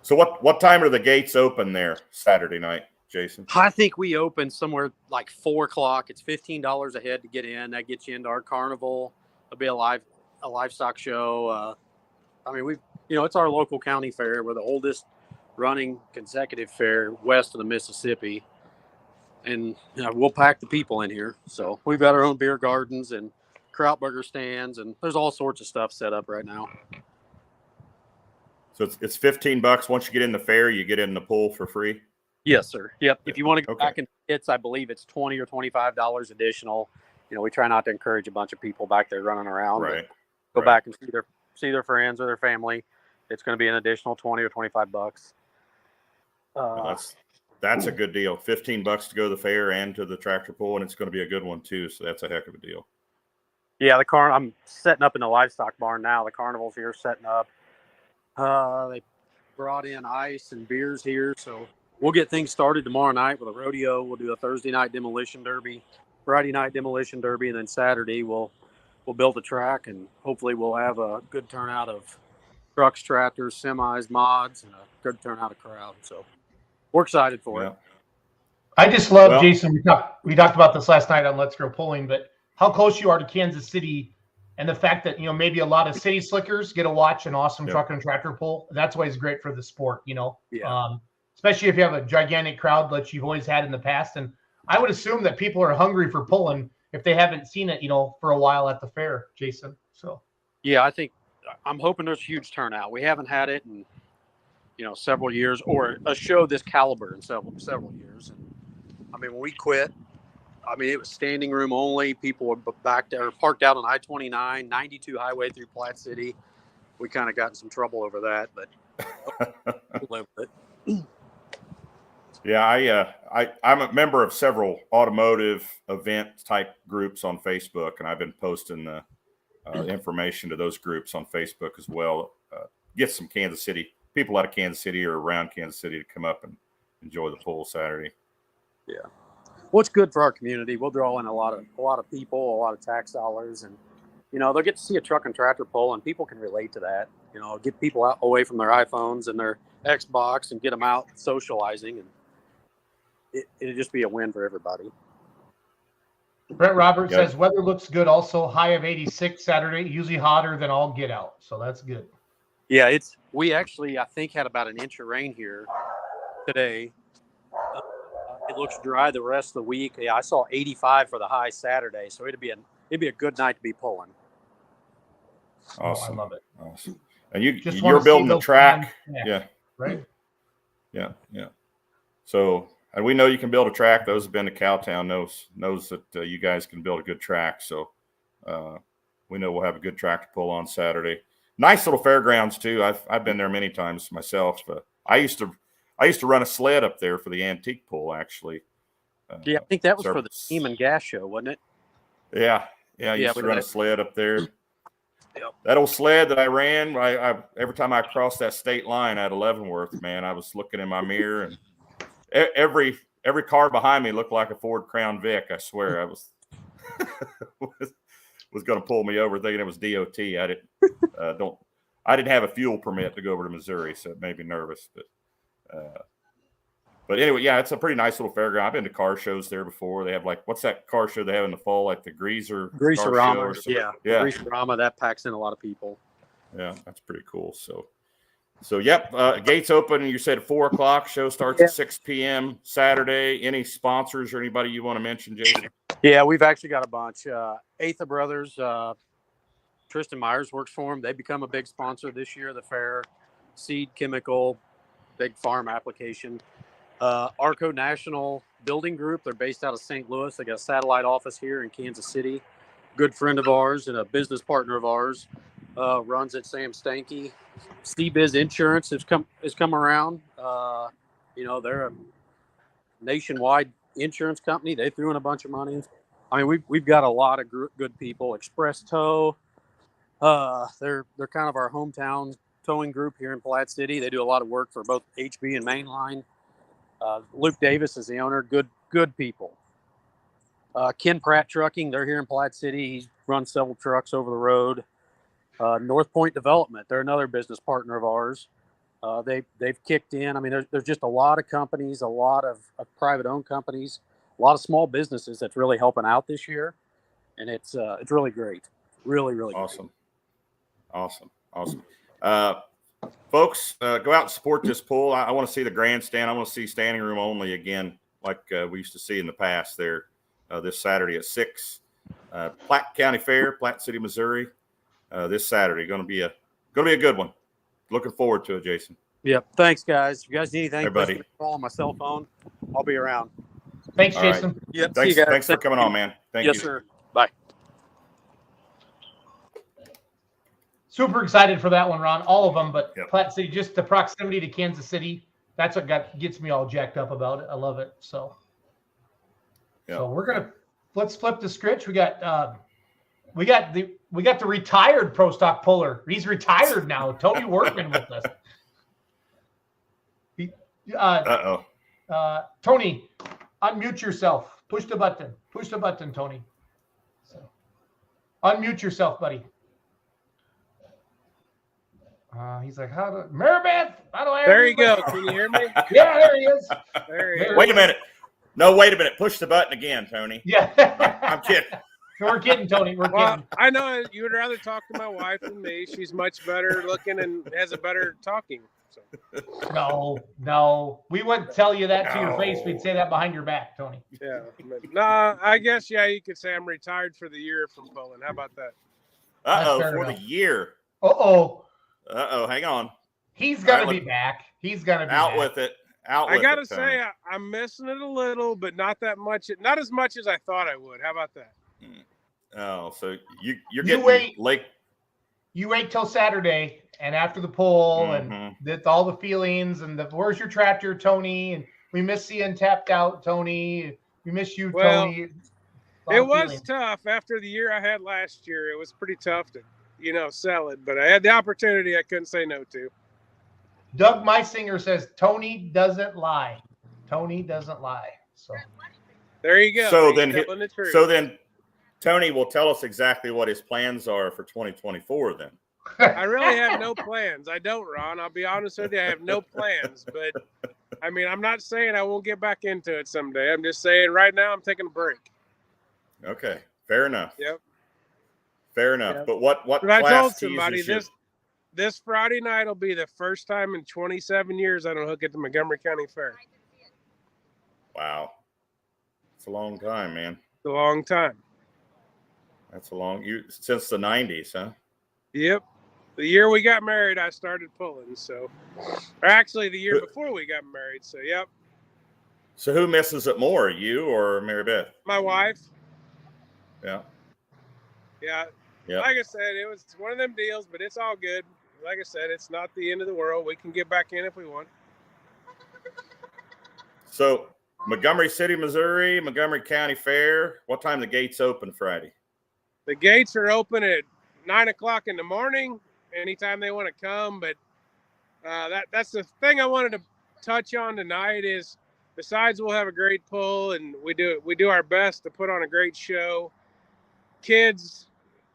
So what time are the gates open there Saturday night, Jason? I think we open somewhere like 4:00. It's $15 a head to get in. That gets you into our carnival. There'll be a livestock show. It's our local county fair. We're the oldest running consecutive fair west of the Mississippi. And we'll pack the people in here. So we've got our own beer gardens and kraut burger stands, and there's all sorts of stuff set up right now. So it's $15. Once you get in the fair, you get in the pool for free? Yes, sir. Yep. If you want to go back in pits, I believe it's $20 or $25 additional. We try not to encourage a bunch of people back there running around. Right. Go back and see their friends or their family. It's going to be an additional $20 or $25. That's a good deal. $15 to go to the fair and to the tractor pull, and it's going to be a good one too. So that's a heck of a deal. Yeah, I'm setting up in the livestock barn now. The carnival's here setting up. They brought in ice and beers here, so we'll get things started tomorrow night with a rodeo. We'll do a Thursday night demolition derby, Friday night demolition derby, and then Saturday we'll build a track, and hopefully we'll have a good turnout of trucks, tractors, semis, mods, and a good turnout of crowd. So we're excited for it. I just love, Jason, we talked about this last night on Let's Go Pulling, but how close you are to Kansas City and the fact that, maybe a lot of city slickers get to watch an awesome truck and tractor pull. That's always great for the sport, especially if you have a gigantic crowd like you've always had in the past. And I would assume that people are hungry for pulling if they haven't seen it, for a while at the fair, Jason. So, yeah, I'm hoping there's a huge turnout. We haven't had it in, several years, or a show this caliber in several years. And when we quit, it was standing room only. People were back there, parked out on I-29, 92 highway through Platte City. We kind of got in some trouble over that, but we'll live with it. Yeah, I'm a member of several automotive event type groups on Facebook, and I've been posting the information to those groups on Facebook as well. Get some Kansas City people out of Kansas City or around Kansas City to come up and enjoy the pull Saturday. Yeah. What's good for our community? We'll draw in a lot of people, a lot of tax dollars, and they'll get to see a truck and tractor pull, and people can relate to that. Get people out away from their iPhones and their Xbox and get them out socializing, and it'll just be a win for everybody. Brett Roberts says weather looks good. Also, high of 86 Saturday, usually hotter than all get out, so that's good. Yeah, we actually I think had about an inch of rain here today. It looks dry the rest of the week. Yeah, I saw 85 for the high Saturday, so it'd be a good night to be pulling. Awesome. I love it. Awesome. And you're building the track. Yeah. Right. Yeah. So, and we know you can build a track. Those have been to Cowtown knows that you guys can build a good track. So we know we'll have a good track to pull on Saturday. Nice little fairgrounds too. I've been there many times myself. I used to run a sled up there for the antique pull, actually. I think that was for the steam and gas show, wasn't it? Yeah. I used to run a sled up there. Yep. That old sled that I ran, I every time I crossed that state line at Leavenworth, man, I was looking in my mirror, and every car behind me looked like a Ford Crown Vic. I swear, I was was going to pull me over, thinking it was DOT. I didn't have a fuel permit to go over to Missouri, so it made me nervous. But anyway, yeah, it's a pretty nice little fairground. I've been to car shows there before. They have what's that car show they have in the fall, like the Greaserama. Yeah. Greaserama, that packs in a lot of people. Yeah, that's pretty cool. So yep, gates open. You said 4:00. Show starts at 6 p.m. Saturday. Any sponsors or anybody you want to mention, Jason? Yeah, we've actually got a bunch. Atha Brothers, Tristan Myers works for them. They become a big sponsor this year of the fair. Seed Chemical, big farm application. Arco National Building Group. They're based out of St. Louis. They got a satellite office here in Kansas City. Good friend of ours and a business partner of ours. Runs at Sam Stanky. CBiz Insurance has come around. They're a nationwide insurance company. They threw in a bunch of money. I mean, we've got a lot of good people. Express Tow. They're kind of our hometown towing group here in Platte City. They do a lot of work for both HB and Mainline. Luke Davis is the owner. Good people. Ken Pratt Trucking. They're here in Platte City. He runs several trucks over the road. North Point Development. They're another business partner of ours. They've kicked in. I mean, there's just a lot of companies, a lot of private owned companies, a lot of small businesses that's really helping out this year, and it's really great. Really awesome. Great. Awesome. Folks, go out and support this pool. I want to see the grandstand. I want to see standing room only again, like we used to see in the past there this Saturday at 6. Platte County Fair, Platte City, Missouri. This Saturday, going to be a good one. Looking forward to it, Jason. Yep. Thanks, guys. If you guys need anything, hey, buddy. Call on my cell phone. I'll be around. Thanks, All Jason. right. Yep. Thanks for coming on, man. Thank you. Yes, sir. Bye. Super excited for that one, Ron. All of them, but Yep. Platte City, just the proximity to Kansas City. That's what gets me all jacked up about it. I love it. So let's flip the script. We got the retired pro stock puller. He's retired now. Tony Wortman with us. Tony, unmute yourself. Push the button, Tony. So, unmute yourself, buddy. He's like, Maribeth? How do I? There you go. Can you hear me? Yeah, there he is. Wait a minute. No, wait a minute. Push the button again, Tony. Yeah. I'm kidding. We're kidding, Tony. We're kidding. I know you would rather talk to my wife than me. She's much better looking and has a better talking. So. No. We wouldn't tell you that to your face. We'd say that behind your back, Tony. Yeah. No, I guess, you could say I'm retired for the year from Poland. How about that? For the year. Hang on. He's going to be back. He's going to be out with it. I got to say, I'm missing it a little, but not that much. Not as much as I thought I would. How about that? Oh, so you're getting late. You wait till Saturday and after the poll and all the feelings and where's your tractor, Tony? And we miss seeing Tapped Out, Tony. We miss you, Tony. It was tough after the year I had last year. It was pretty tough to, sell it, but I had the opportunity I couldn't say no to. Doug Meisinger says Tony doesn't lie. Tony doesn't lie. So there you go. So then Tony will tell us exactly what his plans are for 2024 then. I really have no plans. I don't, Ron. I'll be honest with you. I have no plans, but I mean, I'm not saying I won't get back into it someday. I'm just saying right now I'm taking a break. Okay. Fair enough. Yep. Fair enough. Yep. But what but I told teases somebody you? This Friday night will be the first time in 27 years I don't hook at the Montgomery County Fair. Wow. It's a long time, man. It's a long time. That's since the 90s, huh? Yep. The year we got married, I started pulling. So, or actually the year before we got married. So, yep. So who misses it more, you or Mary Beth? My wife. Yeah. Yeah. Yeah. Like I said, it was one of them deals, but it's all good. Like I said, it's not the end of the world. We can get back in if we want. So Montgomery City, Missouri, Montgomery County Fair. What time the gates open Friday? The gates are open at 9 o'clock in the morning, anytime they want to come. But that's the thing I wanted to touch on tonight is, besides we'll have a great pull and we do our best to put on a great show. Kids,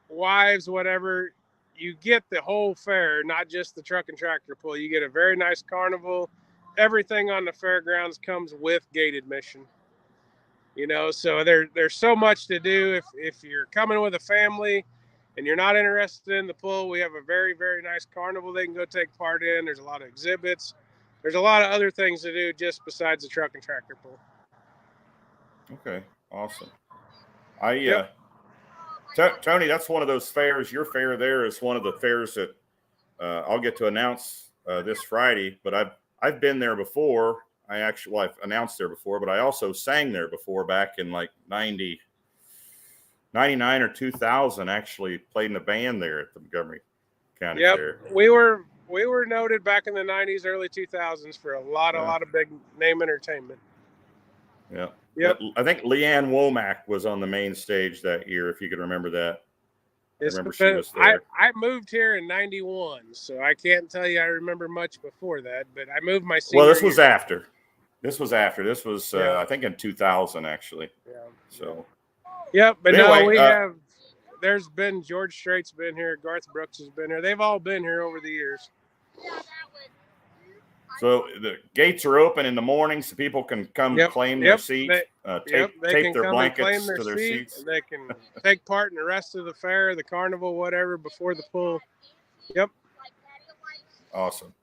wives, whatever, you get the whole fair, not just the truck and tractor pull. You get a very nice carnival. Everything on the fairgrounds comes with gate admission. So there's so much to do. If you're coming with a family and you're not interested in the pull, we have a very, very nice carnival they can go take part in. There's a lot of exhibits. There's a lot of other things to do just besides the truck and tractor pull. Okay, awesome. Tony, that's one of those fairs. Your fair there is one of the fairs that I'll get to announce this Friday. But I've been there before. I've announced there before, but I also sang there before back in like 99 or 2000. Actually played in a band there at the Montgomery County Fair. We were noted back in the 90s, early 2000s for a lot of big name entertainment. Yeah. Yep. I think Leanne Womack was on the main stage that year, if you could remember that. I remember she was there. I moved here in 91, so I can't tell you I remember much before that, but I moved my senior this was year. after. This was I think in 2000 actually. Yeah. So. Yep, but anyway, there's been George Strait's been here, Garth Brooks has been here. They've all been here over the years. So the gates are open in the morning, so people can come claim their seat, tape their blankets to their seats. They can take part in the rest of the fair, the carnival, whatever, before the pull. Yep. Awesome.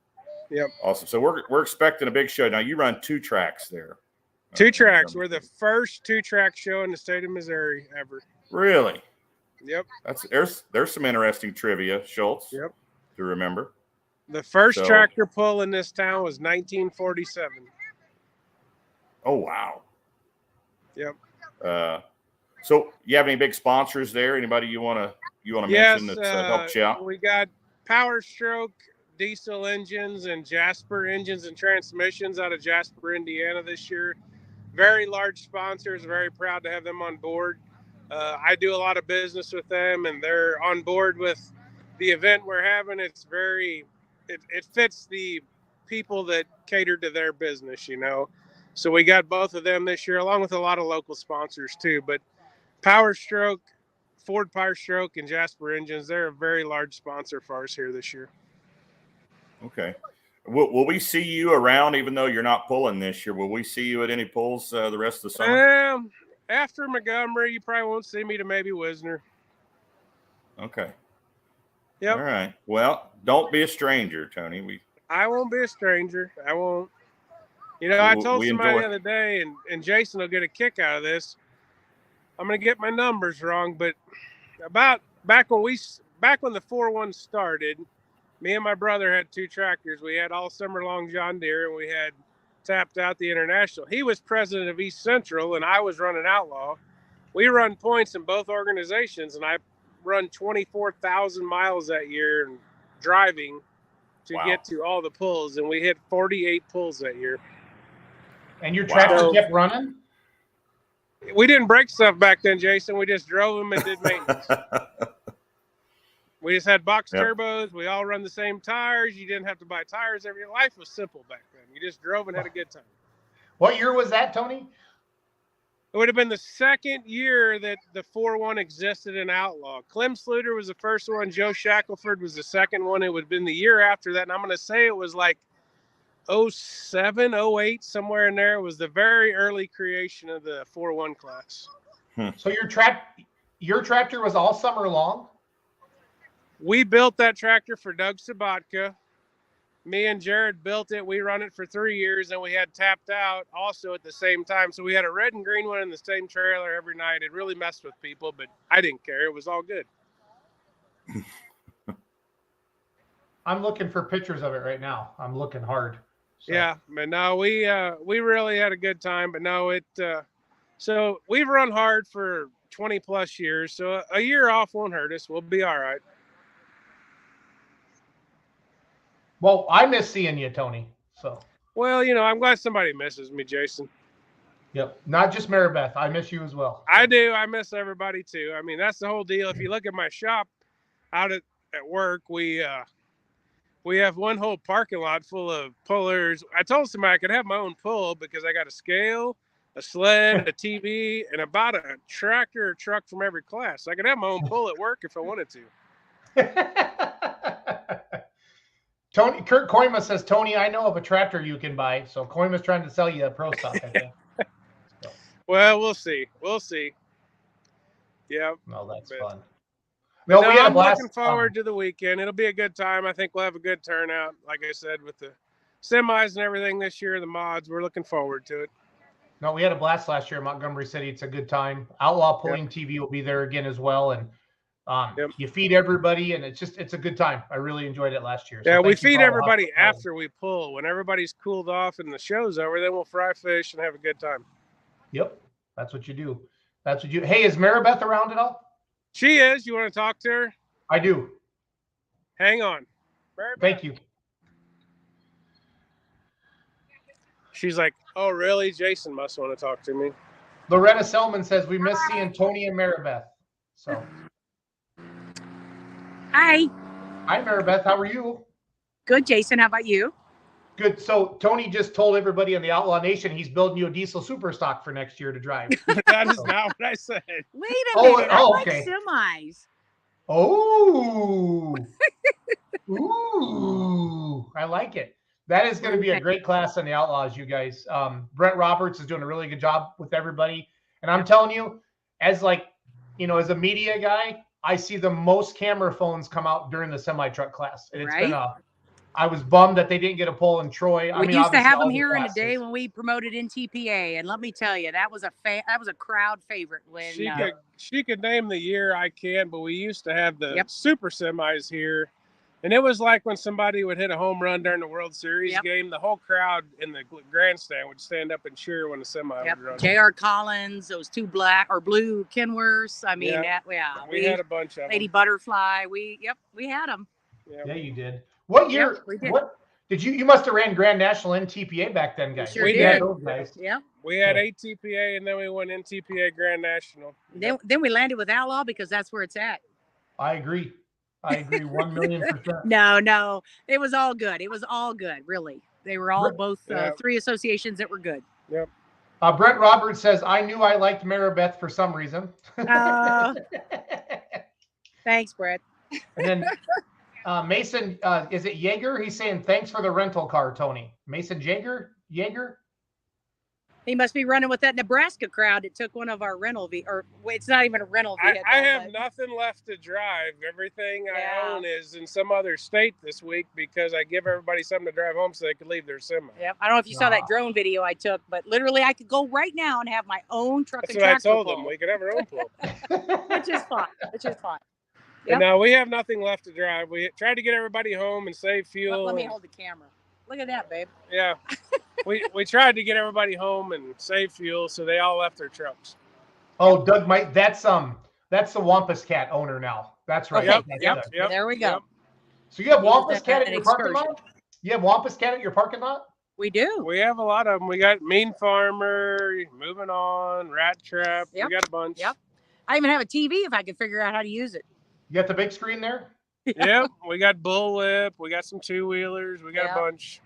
Yep. Awesome. So we're expecting a big show. Now you run 2 tracks there. 2 tracks. We're the first 2-track show in the state of Missouri ever. Really? Yep. There's some interesting trivia, Schultz. Yep. To remember. The first tractor pull in this town was 1947. Oh wow. Yep. So you have any big sponsors there? Anybody you want to mention that's helped you out? We got Power Stroke diesel engines and Jasper engines and transmissions out of Jasper, Indiana this year. Very large sponsors. Very proud to have them on board. I do a lot of business with them, and they're on board with the event we're having. It's it fits the people that cater to their business, So we got both of them this year, along with a lot of local sponsors too. But Power Stroke, Ford Power Stroke, and Jasper Engines, they're a very large sponsor for us here this year. Okay. Will we see you around, even though you're not pulling this year? Will we see you at any pulls the rest of the summer? After Montgomery, you probably won't see me to maybe Wisner. Okay. Yep. All right. Well, don't be a stranger, Tony. I won't be a stranger. I won't. I told somebody the other day, and Jason will get a kick out of this. I'm going to get my numbers wrong, but about back when the 4-1 started, me and my brother had 2 tractors. We had all summer long John Deere, and we had tapped out the International. He was president of East Central, and I was running Outlaw. We run points in both organizations, and I run 24,000 miles that year and driving to get to all the pulls, and we hit 48 pulls that year. And your tractor kept running? We didn't break stuff back then, Jason. We just drove them and did maintenance. We just had box turbos. We all run the same tires. You didn't have to buy tires every. Life was simple back then. You just drove and had a good time. What year was that, Tony? It would have been the second year that the 4-1 existed in Outlaw. Clem Sluter was the first one. Joe Shackelford was the second one. It would have been the year after that. And I'm going to say it was like 07, 08, somewhere in there. It was the very early creation of the 4-1 class. So your tractor was all summer long? We built that tractor for Doug Sabatka. Me and Jared built it. We run it for 3 years, and we had tapped out also at the same time. So we had a red and green one in the same trailer every night. It really messed with people, but I didn't care. It was all good. I'm looking for pictures of it right now. I'm looking hard. So. Yeah, but no, we really had a good time. But no, so we've run hard for 20 plus years. So a year off won't hurt us. We'll be all right. Well, I miss seeing you, Tony. So. Well, I'm glad somebody misses me, Jason. Yep. Not just Maribeth. I miss you as well. I do. I miss everybody too. I mean, that's the whole deal. If you look at my shop out at work, we have one whole parking lot full of pullers. I told somebody I could have my own pull because I got a scale, a sled, a TV, and about a tractor or truck from every class. So I could have my own pull at work if I wanted to. Tony Kurt Koima says, Tony, I know of a tractor you can buy. So Koima's trying to sell you a pro stock, I think. So. Well, we'll see. We'll see. Yeah. No, that's but, fun. No, we had a I'm blast. looking forward to the weekend. It'll be a good time. I think we'll have a good turnout. Like I said, with the semis and everything this year, the mods, we're looking forward to it. No, we had a blast last year in Montgomery City. It's a good time. Outlaw Pulling TV will be there again as well. And you feed everybody, and it's a good time. I really enjoyed it last year. So yeah, we feed everybody after we pull. When everybody's cooled off and the show's over, then we'll fry fish and have a good time. Yep, that's what you do. That's what you. Hey, is Maribeth around at all? She is. You want to talk to her? I do. Hang on. Thank you. She's like, oh, really? Jason must want to talk to me. Loretta Selman says, we miss seeing Tony and Maribeth. So. Hi. Hi, Maribeth. How are you? Good, Jason. How about you? Good. So Tony just told everybody in the Outlaw Nation he's building you a diesel super stock for next year to drive. That is not what I said. Wait a minute. I like okay. semis. Oh. Ooh. I like it. That is going to be a great class on the Outlaws, you guys. Brent Roberts is doing a really good job with everybody. And I'm telling you, as as a media guy, I see the most camera phones come out during the semi-truck class. And it's been I was bummed that they didn't get a poll in Troy. We used to have them here in a day when we promoted in TPA, and let me tell you, that was a crowd favorite. When she could name the year, I can't, but we used to have the super semis here, and it was like when somebody would hit a home run during the World Series game, the whole crowd in the grandstand would stand up and cheer when the semi would run. J.R. Collins, those two blue Kenworths. I mean, we had a bunch of Lady them. Butterfly. We had them. Yeah, you did. What year? What did you must have ran Grand National in TPA back then, guys? Sure did. Yeah. We had ATPA, and then we went in TPA Grand National. Then we landed with Outlaw because that's where it's at. I agree. 1,000,000%. No, it was all good. It was all good, really. They were all both three associations that were good. Yep. Brent Roberts says, I knew I liked Maribeth for some reason. Thanks, Brett. And then Mason, is it Jaeger? He's saying, thanks for the rental car, Tony. Mason Jaeger? He must be running with that Nebraska crowd that took one of our rental it's not even a rental vehicle. I have nothing left to drive. Everything I own is in some other state this week because I give everybody something to drive home so they could leave their semi. Yep. I don't know if you saw that drone video I took, but literally I could go right now and have my own truck That's and what tractor I told pull. them. We could have our own pull. Which is fun. Yep. And now we have nothing left to drive. We tried to get everybody home and save fuel. Let me hold the camera. Look at that, babe. Yeah. we tried to get everybody home and save fuel, so they all left their trucks. Oh, Doug, that's the Wampus Cat owner now. That's right. Okay. Yep. There we go. Yep. So you have Wampus Cat at your parking lot? You have Wampus Cat at your parking lot? We do. We have a lot of them. We got Mean Farmer, Moving On, Rat Trap. Yep. We got a bunch. Yep. I even have a TV if I could figure out how to use it. You got the big screen there? Yep. We got Bullwhip. We got some two-wheelers. We got a bunch.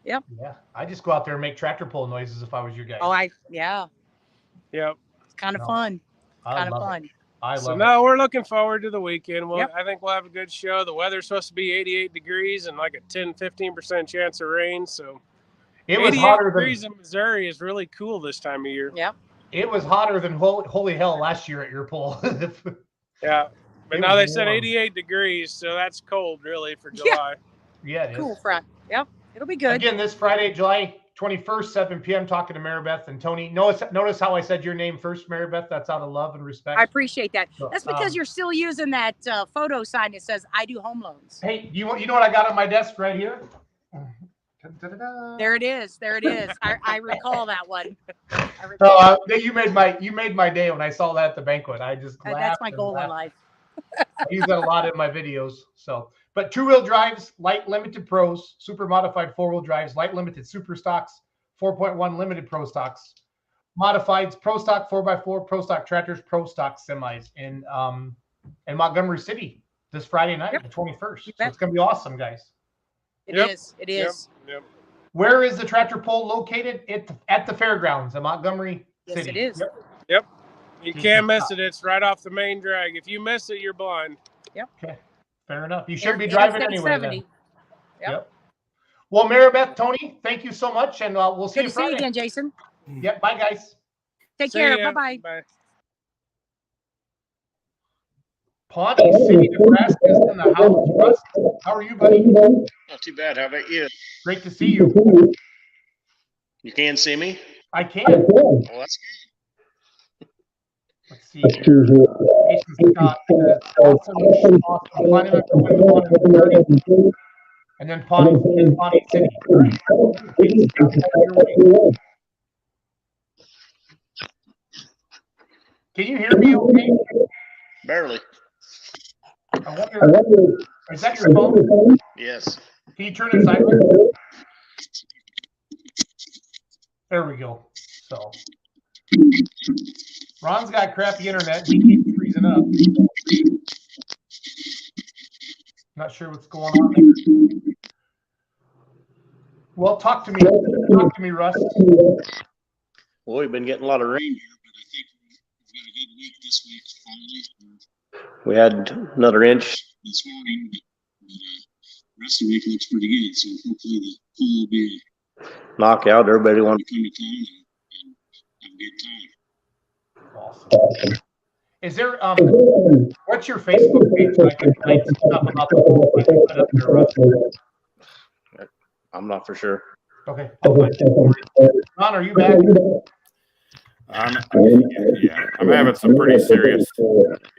Yep. Yeah. I just go out there and make tractor pull noises if I was your guy. Yep. It's kind of fun. Kind of fun. I love it. No, we're looking forward to the weekend. I think we'll have a good show. The weather's supposed to be 88 degrees and like a 10-15% chance of rain. So it was hotter degrees in Missouri is really cool this time of year. Yep. It was hotter than holy hell last year at your pull. Yeah. But now they said 88 degrees, so that's cold really for July. Yeah, it is. Cool front. Yep. It'll be good. Again, this Friday, July 21st, 7 p.m., talking to Maribeth and Tony. Notice how I said your name first, Maribeth. That's out of love and respect. I appreciate that. That's because you're still using that photo sign that says, I do home loans. Hey, you know what I got on my desk right here? There it is. I recall that one. You made my day when I saw that at the banquet. I just laughed. That's my goal in life. I use that a lot in my videos. But two-wheel drives, light limited pros, super modified four-wheel drives, light limited super stocks, 4.1 limited pro stocks, modifieds, pro stock 4x4, pro stock tractors, pro stock semis in Montgomery City this Friday night, the 21st. So it's going to be awesome, guys. It is. It is. Yep. Where is the tractor pull located? At the fairgrounds in Montgomery City. Yes, it is. Yep. You can't miss it. It's right off the main drag. If you miss it, you're blind. Yep. Okay. Fair enough. You should be driving anyway then. Yep. Well, Maribeth, Tony, thank you so much, and we'll see Good you to see you Friday. again, Jason. Yep. Bye, guys. Take See care. ya. Bye-bye. Bye. Pawnee City, Nebraska is in the house. Russ, how are you, buddy? Not too bad. How about you? Great to see you. You can see me? I can. Well, that's Let's see. Jason Scott says, awesome. Planning on going to Pawnee, and then Pawnee City. All right. Jason Scott, your way. Can you hear me okay? barely. I wonder, is that your phone? Yes. Can you turn it sideways? There we go. So, Ron's got crappy internet. He keeps freezing up. Not sure what's going on there. Well, talk to me. Talk to me, Russ. Well, we've been getting a lot of rain here, but I think we've got a good week this week. Finally, we had another inch this morning, but the rest of the week looks pretty good. So hopefully the pool will be knockout. Everybody wants to come to town and have a good time. Awesome. Is there what's your Facebook page so I can write some stuff about the pool I can put up there, Russ? I'm not for sure. Okay. Ron, are you back? I'm having some pretty serious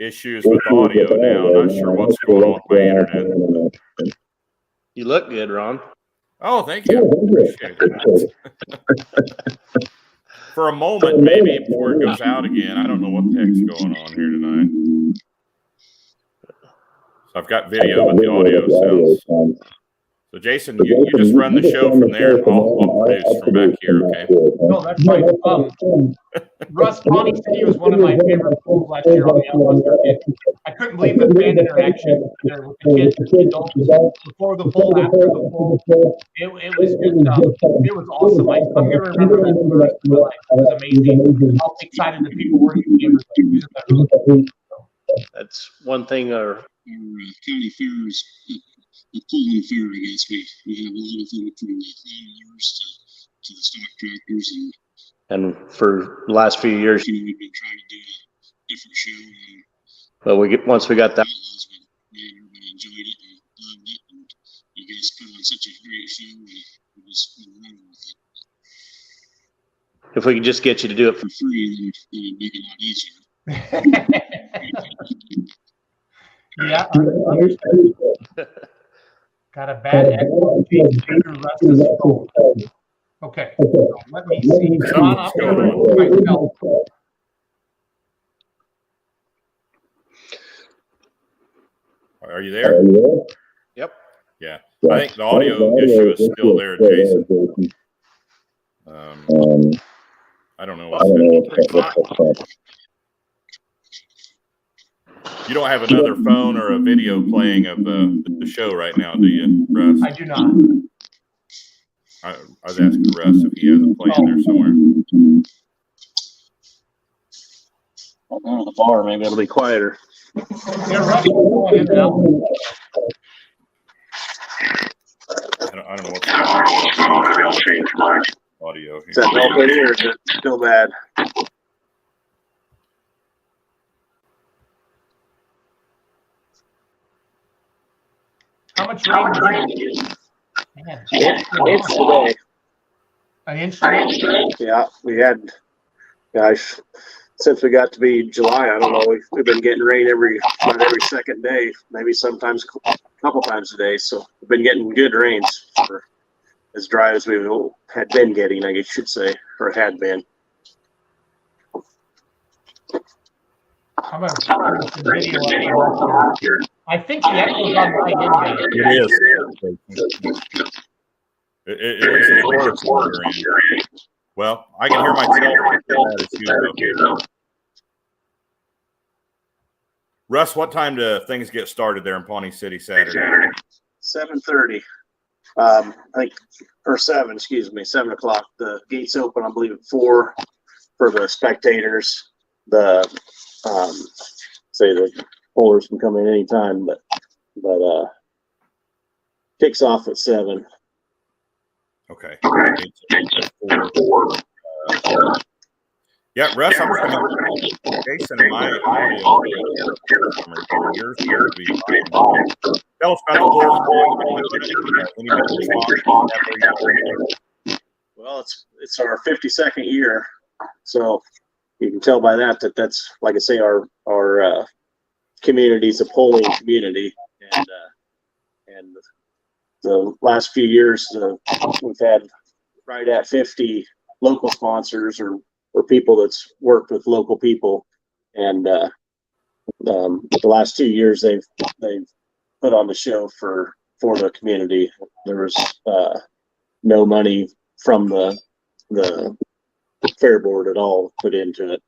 issues with audio now. Not sure what's going on with my internet. You look good, Ron. Oh, thank you. Appreciate it. For a moment, maybe before it goes out again. I don't know what the heck's going on here tonight. So I've got video, but the audio sounds. So, Jason, you just run the show from there, and I'll produce from back here, okay? No, that's fine. Russ, Pawnee City was one of my favorite pools last year on the Outlaws circuit. I couldn't believe the fan interaction there with the kids and adults before the pool, after the pool. It was just, it was awesome. I'm going to remember that for the rest of my life. It was amazing. How excited the people were to be able to use that. That's one thing our county fairs. The pulling fair, I guess we have a lot of them from the lawnmowers to the stock tractors, and for the last few years, we've been trying to do a different show. But once we got that, everybody enjoyed it and loved it, and you guys put on such a great show. We just went along with it. If we could just get you to do it for free, then it'd make it a lot easier. Yeah, understood. Got a bad echo. Okay, so let me see. Ron, I'm going to remove myself. Are you there? Yep. Yeah. I think the audio issue is still there, Jason. I don't know what's happening. You don't have another phone or a video playing of the show right now, do you, Russ? I do not. I was asking Russ if he has it playing there somewhere. I'll go to the bar. Maybe it'll be quieter. Yeah, Russ, going in and out. I don't know what's going on. Audio here. Is that okay or is it still bad? How much rain did you get? Man, It's today. an inch today? Yeah, we had, gosh, since we got to be July, I don't know, we've been getting rain about every second day, maybe sometimes a couple times a day. So we've been getting good rains for as dry as we had been getting, I guess you should say, or had been. I'm going to turn some video up here. I think the echo's on my end. It is. At least it's worse. Well, I can hear myself. Russ, what time do things get started there in Pawnee City Saturday? 7:30. I think, or 7, excuse me, 7 o'clock. The gates open, I believe, at 4 for the spectators. The say the pullers can come in anytime, but kicks off at 7. Okay. Yeah, Russ, I'm just going to Jason and my audio. Yours will be fine. Tell us about the Well, it's our 52nd year, so you can tell by that's, like I say, our community is a polling community, and the last few years we've had right at 50 local sponsors or people that's worked with local people, and the last 2 years they've put on the show for the community. There was no money from the fair board at all put into it,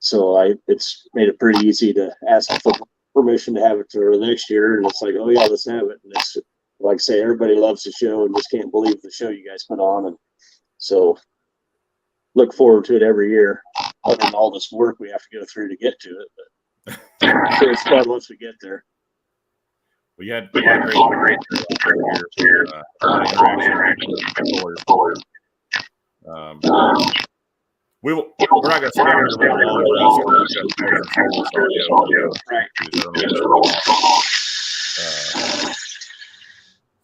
so it's made it pretty easy to ask for permission to have it for the next year, and it's like, oh yeah, let's have it. And it's like I say, everybody loves the show and just can't believe the show you guys put on, and so look forward to it every year, other than all this work we have to go through to get to it. But it's fun once we get there. We had a lot of great here. We're not going to stay here very long.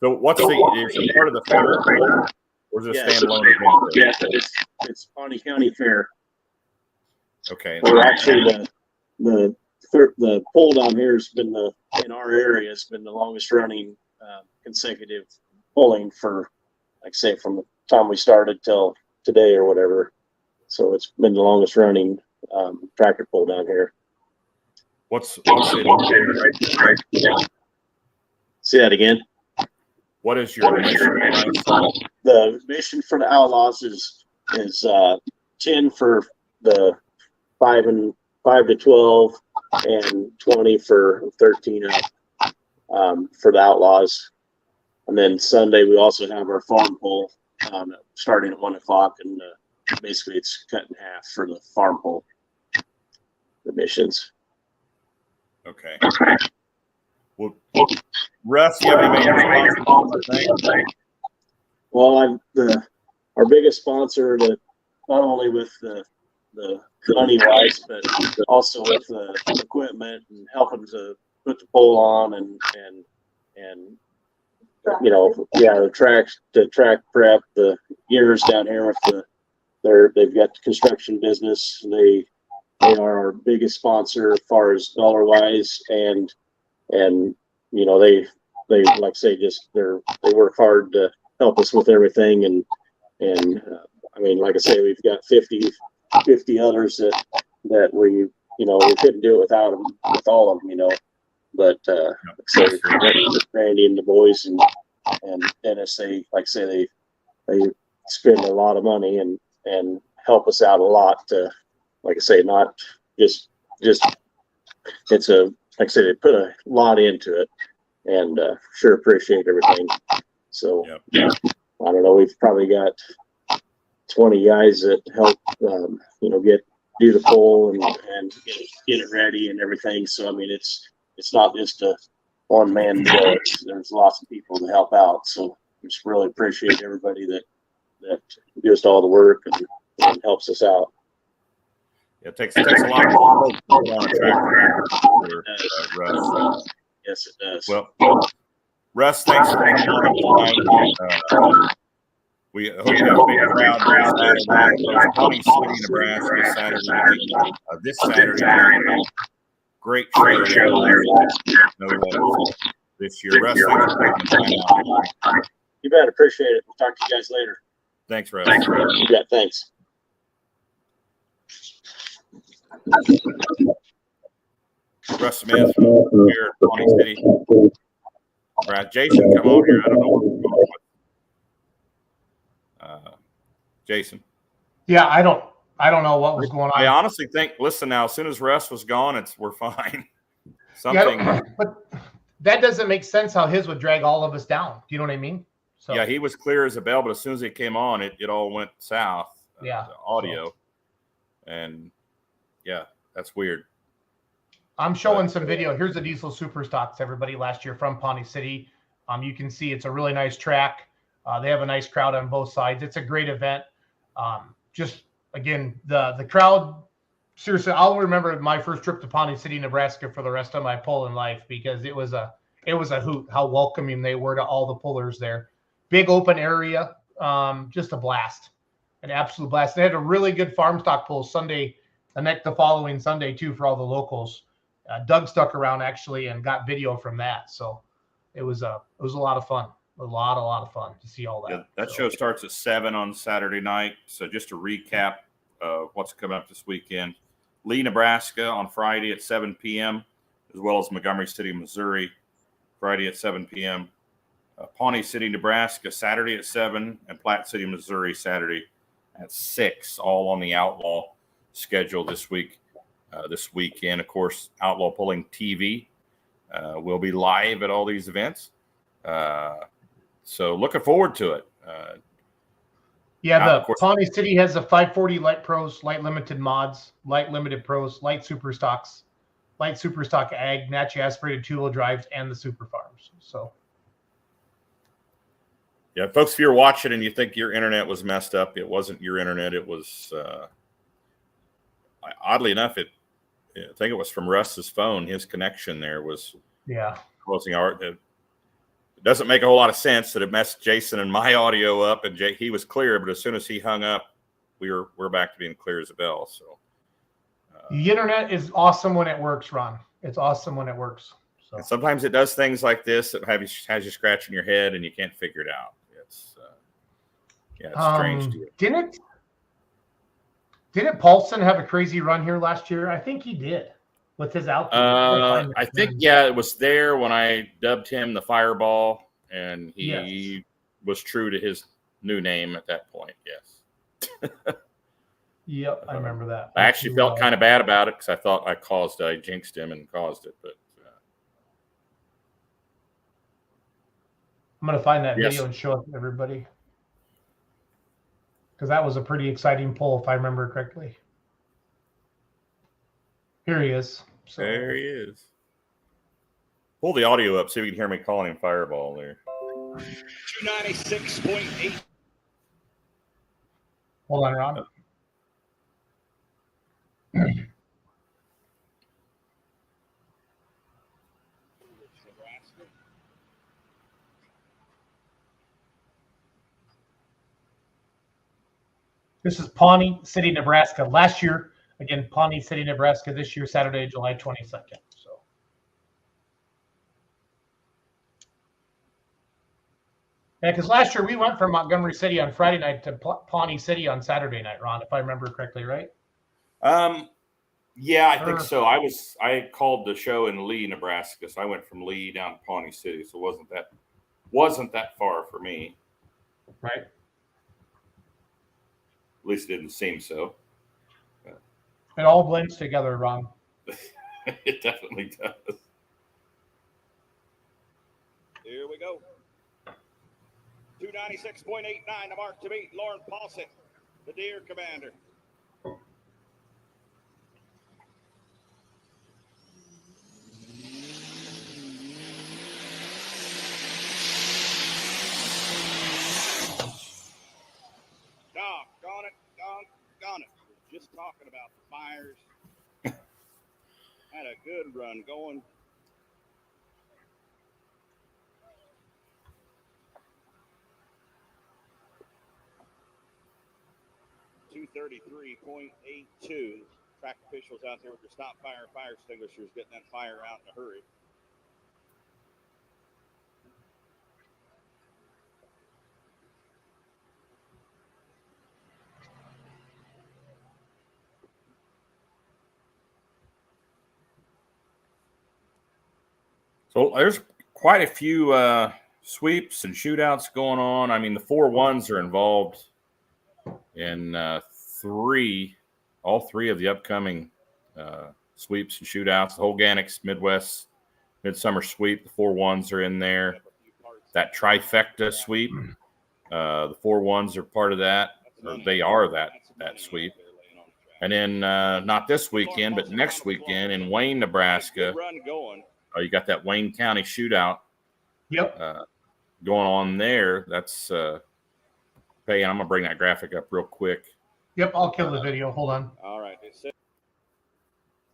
So what's is it part of the fair? Or is it a standalone event? Yeah, it's Pawnee County Fair. Okay. We're actually the poll down here has been in our area has been the longest running consecutive polling for, like I say, from the time we started till today or whatever. So it's been the longest running tractor pull down here. What's it? Say that again. What is your mission? The mission for the Outlaws is 10 for the 5 to 12 and 20 for 13 up for the Outlaws. And then Sunday we also have our farm pull starting at 1 o'clock, and basically it's cut in half for the farm pull, the missions. Okay. Well, Russ, you have any major sponsors? Well, our biggest sponsor, that not only with the money wise, but also with the equipment and helping to put the pole on and the track prep, the gears down here with they've got the construction business. They are our biggest sponsor as far as dollar wise, and they like I say, they work hard to help us with everything, and I mean, like I say, we've got 50 others that we couldn't do it without them, with all of them, but so Randy and the boys and Dennis, like I say, they spend a lot of money and help us out a lot to, like I say, not just it's a, like I said, they put a lot into it, and sure appreciate everything. So I don't know, we've probably got 20 guys that help, do the pole and get it ready and everything. So I mean, it's not just a one man show. There's lots of people to help out. So just really appreciate everybody that does all the work and helps us out. It takes a lot of folks to put on a tractor. Russ. Yes, it does. Well, Russ, thanks for coming on. We hope you have a big crowd this Saturday. Pawnee City, Nebraska, this Saturday. Great show this year. Russ, thanks for taking the time out. You bet. Appreciate it. We'll talk to you guys later. Thanks, Russ. You bet. Thanks. Russ Smith here at Pawnee City. Brad, Jason, come on here. I don't know what we're going with. Jason? Yeah, I don't know what was going on. I honestly think. Listen, now as soon as Russ was gone, we're fine. Something, yeah, but that doesn't make sense. How his would drag all of us down. Do you know what I mean? So yeah, he was clear as a bell, but as soon as he came on, it all went south. Yeah, the audio, and yeah, that's weird. I'm showing some video. Here's the diesel super stocks, everybody, last year from Pawnee City. You can see it's a really nice track. They have a nice crowd on both sides. It's a great event. Just again, the crowd. Seriously, I'll remember my first trip to Pawnee City, Nebraska, for the rest of my pulling life, because it was a hoot. How welcoming they were to all the pullers there. Big open area, just a blast, an absolute blast. They had a really good farm stock pull Sunday, the following Sunday too, for all the locals. Doug stuck around actually and got video from that, so it was a lot of fun. A lot of fun to see all that. Yeah, that show starts at 7 on Saturday night. So just to recap what's coming up this weekend: Lee, Nebraska on Friday at 7 p.m., as well as Montgomery City, Missouri, Friday at 7 p.m. Pawnee City, Nebraska, Saturday at 7, and Platte City, Missouri, Saturday at 6, all on the Outlaw schedule this week. This weekend, of course, Outlaw Pulling TV will be live at all these events. So looking forward to it. Yeah, Pawnee City has the 540 Light Pros, Light Limited Mods, Light Limited Pros, Light Super Stocks, Light Super Stock Ag, naturally aspirated two-wheel drives, and the Super Farms. So, yeah, folks, if you're watching and you think your internet was messed up, it wasn't your internet. It was, oddly enough, I think it was from Russ's phone. His connection there was closing out. It doesn't make a whole lot of sense that it messed Jason and my audio up, and he was clear, but as soon as he hung up, we're back to being clear as a bell. So the internet is awesome when it works, Ron. It's awesome when it works. So and sometimes it does things like this that has you scratching your head and you can't figure it out. It's strange to you. Didn't Paulson have a crazy run here last year? I think he did with his outfit. I think, it was there when I dubbed him the Fireball, and he was true to his new name at that point. Yes. Yep, I remember that. I actually felt kind of bad about it because I thought I jinxed him and caused it. But I'm going to find that video and show it to everybody, because that was a pretty exciting pull, if I remember correctly. Here he is. So. There he is. Pull the audio up so you can hear me calling him Fireball there. 296.8. Hold on, Ron. This is Pawnee City, Nebraska. Last year, again, Pawnee City, Nebraska. This year, Saturday, July 22nd. So, yeah, because last year we went from Montgomery City on Friday night to Pawnee City on Saturday night, Ron, if I remember correctly, right? Yeah, I think so. I called the show in Lee, Nebraska, so I went from Lee down to Pawnee City, so it wasn't that far for me. Right. At least it didn't seem so. It all blends together, Ron. It definitely does. Here we go. 296.89, the mark to beat. Lauren Paulson, the Deer Commander. Doggone it. Just talking about the fires. Had a good run going. .82. Track officials out there with their stop fire extinguishers, getting that fire out in a hurry. So there's quite a few sweeps and shootouts going on. I mean, the 4-1s are involved in all three of the upcoming sweeps and shootouts. The Holganix Mid-Summer Sweep, the 4-1s are in there. That trifecta sweep, the 4-1s are part of that, or they are that sweep. And then not this weekend, but next weekend in Wayne, Nebraska, you got that Wayne County shootout. Yep. Going on there. That's hey, I'm gonna bring that graphic up real quick. Yep, I'll kill the video. Hold on. All right.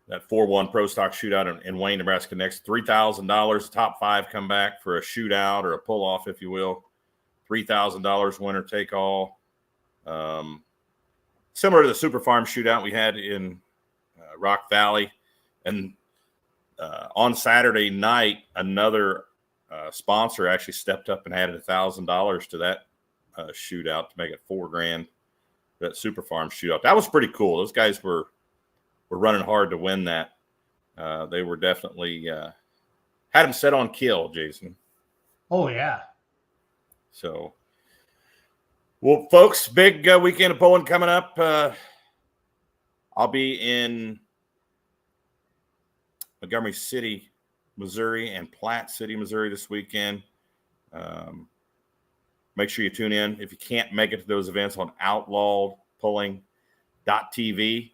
That 4-1 pro stock shootout in Wayne, Nebraska next. $3,000. Top 5 come back for a shootout or a pull off, if you will. $3,000 winner take all. Similar to the Super Farm shootout we had in Rock Valley. And on Saturday night, another sponsor actually stepped up and added $1,000 to that shootout to make it $4,000. That Super Farm shootout. That was pretty cool. Those guys were running hard to win that. They were definitely had them set on kill, Jason. Oh, yeah. So, well, folks, big weekend of pulling coming up. I'll be in Montgomery City, Missouri, and Platte City, Missouri this weekend. Make sure you tune in. If you can't make it to those events, on Outlawed Pulling.tv.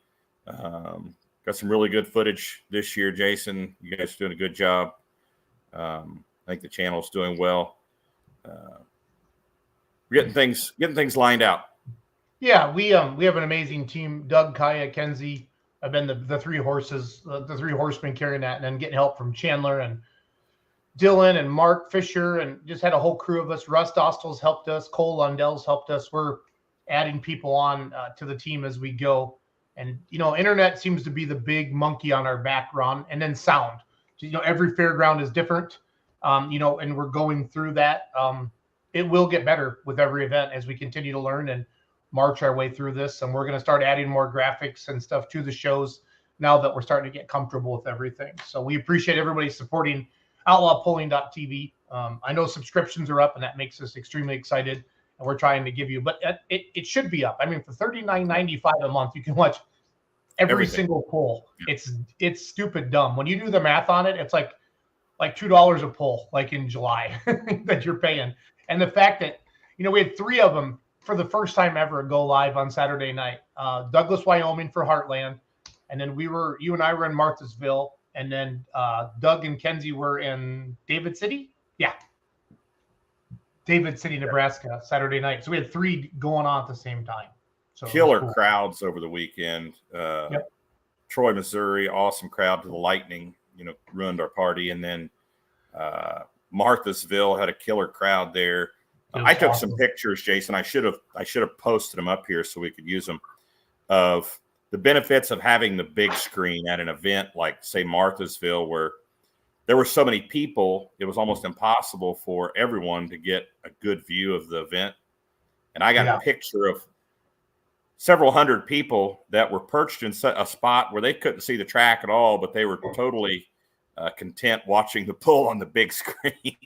Got some really good footage this year, Jason. You guys are doing a good job. I think the channel is doing well. We're getting things lined out. Yeah, we have an amazing team. Doug, Kaya, Kenzie have been the three horses, the three horsemen carrying that, and then getting help from Chandler and Dylan and Mark Fisher, and just had a whole crew of us. Russ Dostal's helped us. Cole Lundell's helped us. We're adding people on to the team as we go. And, internet seems to be the big monkey on our back, Ron, and then sound. Every fairground is different, and we're going through that. It will get better with every event as we continue to learn and march our way through this. And we're going to start adding more graphics and stuff to the shows now that we're starting to get comfortable with everything. So we appreciate everybody supporting outlawpulling.tv. I know subscriptions are up, and that makes us extremely excited. And we're trying to give you, but it should be up. I mean, for $39.95 a month, you can watch every single pull. It's stupid dumb. When you do the math on it, it's like $2 a pull, like in July that you're paying. And the fact that, we had 3 of them for the first time ever go live on Saturday night. Douglas, Wyoming for Heartland. And then you and I were in Marthasville. And then Doug and Kenzie were in David City. Yeah. David City, Nebraska, Saturday night. So we had 3 going on at the same time. So killer crowds over the weekend. Troy, Missouri, awesome crowd to the Lightning, ruined our party. And then Marthasville had a killer crowd there. I took some pictures, Jason. I should have posted them up here so we could use them, of the benefits of having the big screen at an event like, say, Marthasville, where there were so many people, it was almost impossible for everyone to get a good view of the event. And I got a picture of several hundred people that were perched in a spot where they couldn't see the track at all, but they were totally content watching the pull on the big screen.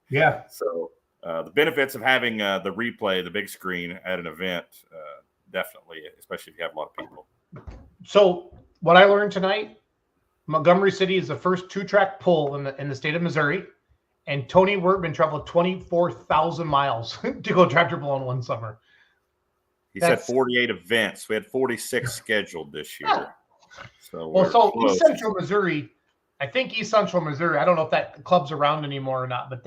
Yeah. So the benefits of having the replay, the big screen at an event, definitely, especially if you have a lot of people. So what I learned tonight, Montgomery City is the first 2-track pull in the state of Missouri, and Tony Wortman traveled 24,000 miles to go tractor pull in one summer. He said 48 events. We had 46 scheduled this year. Yeah. So East Central Missouri, I think East Central Missouri, I don't know if that club's around anymore or not, but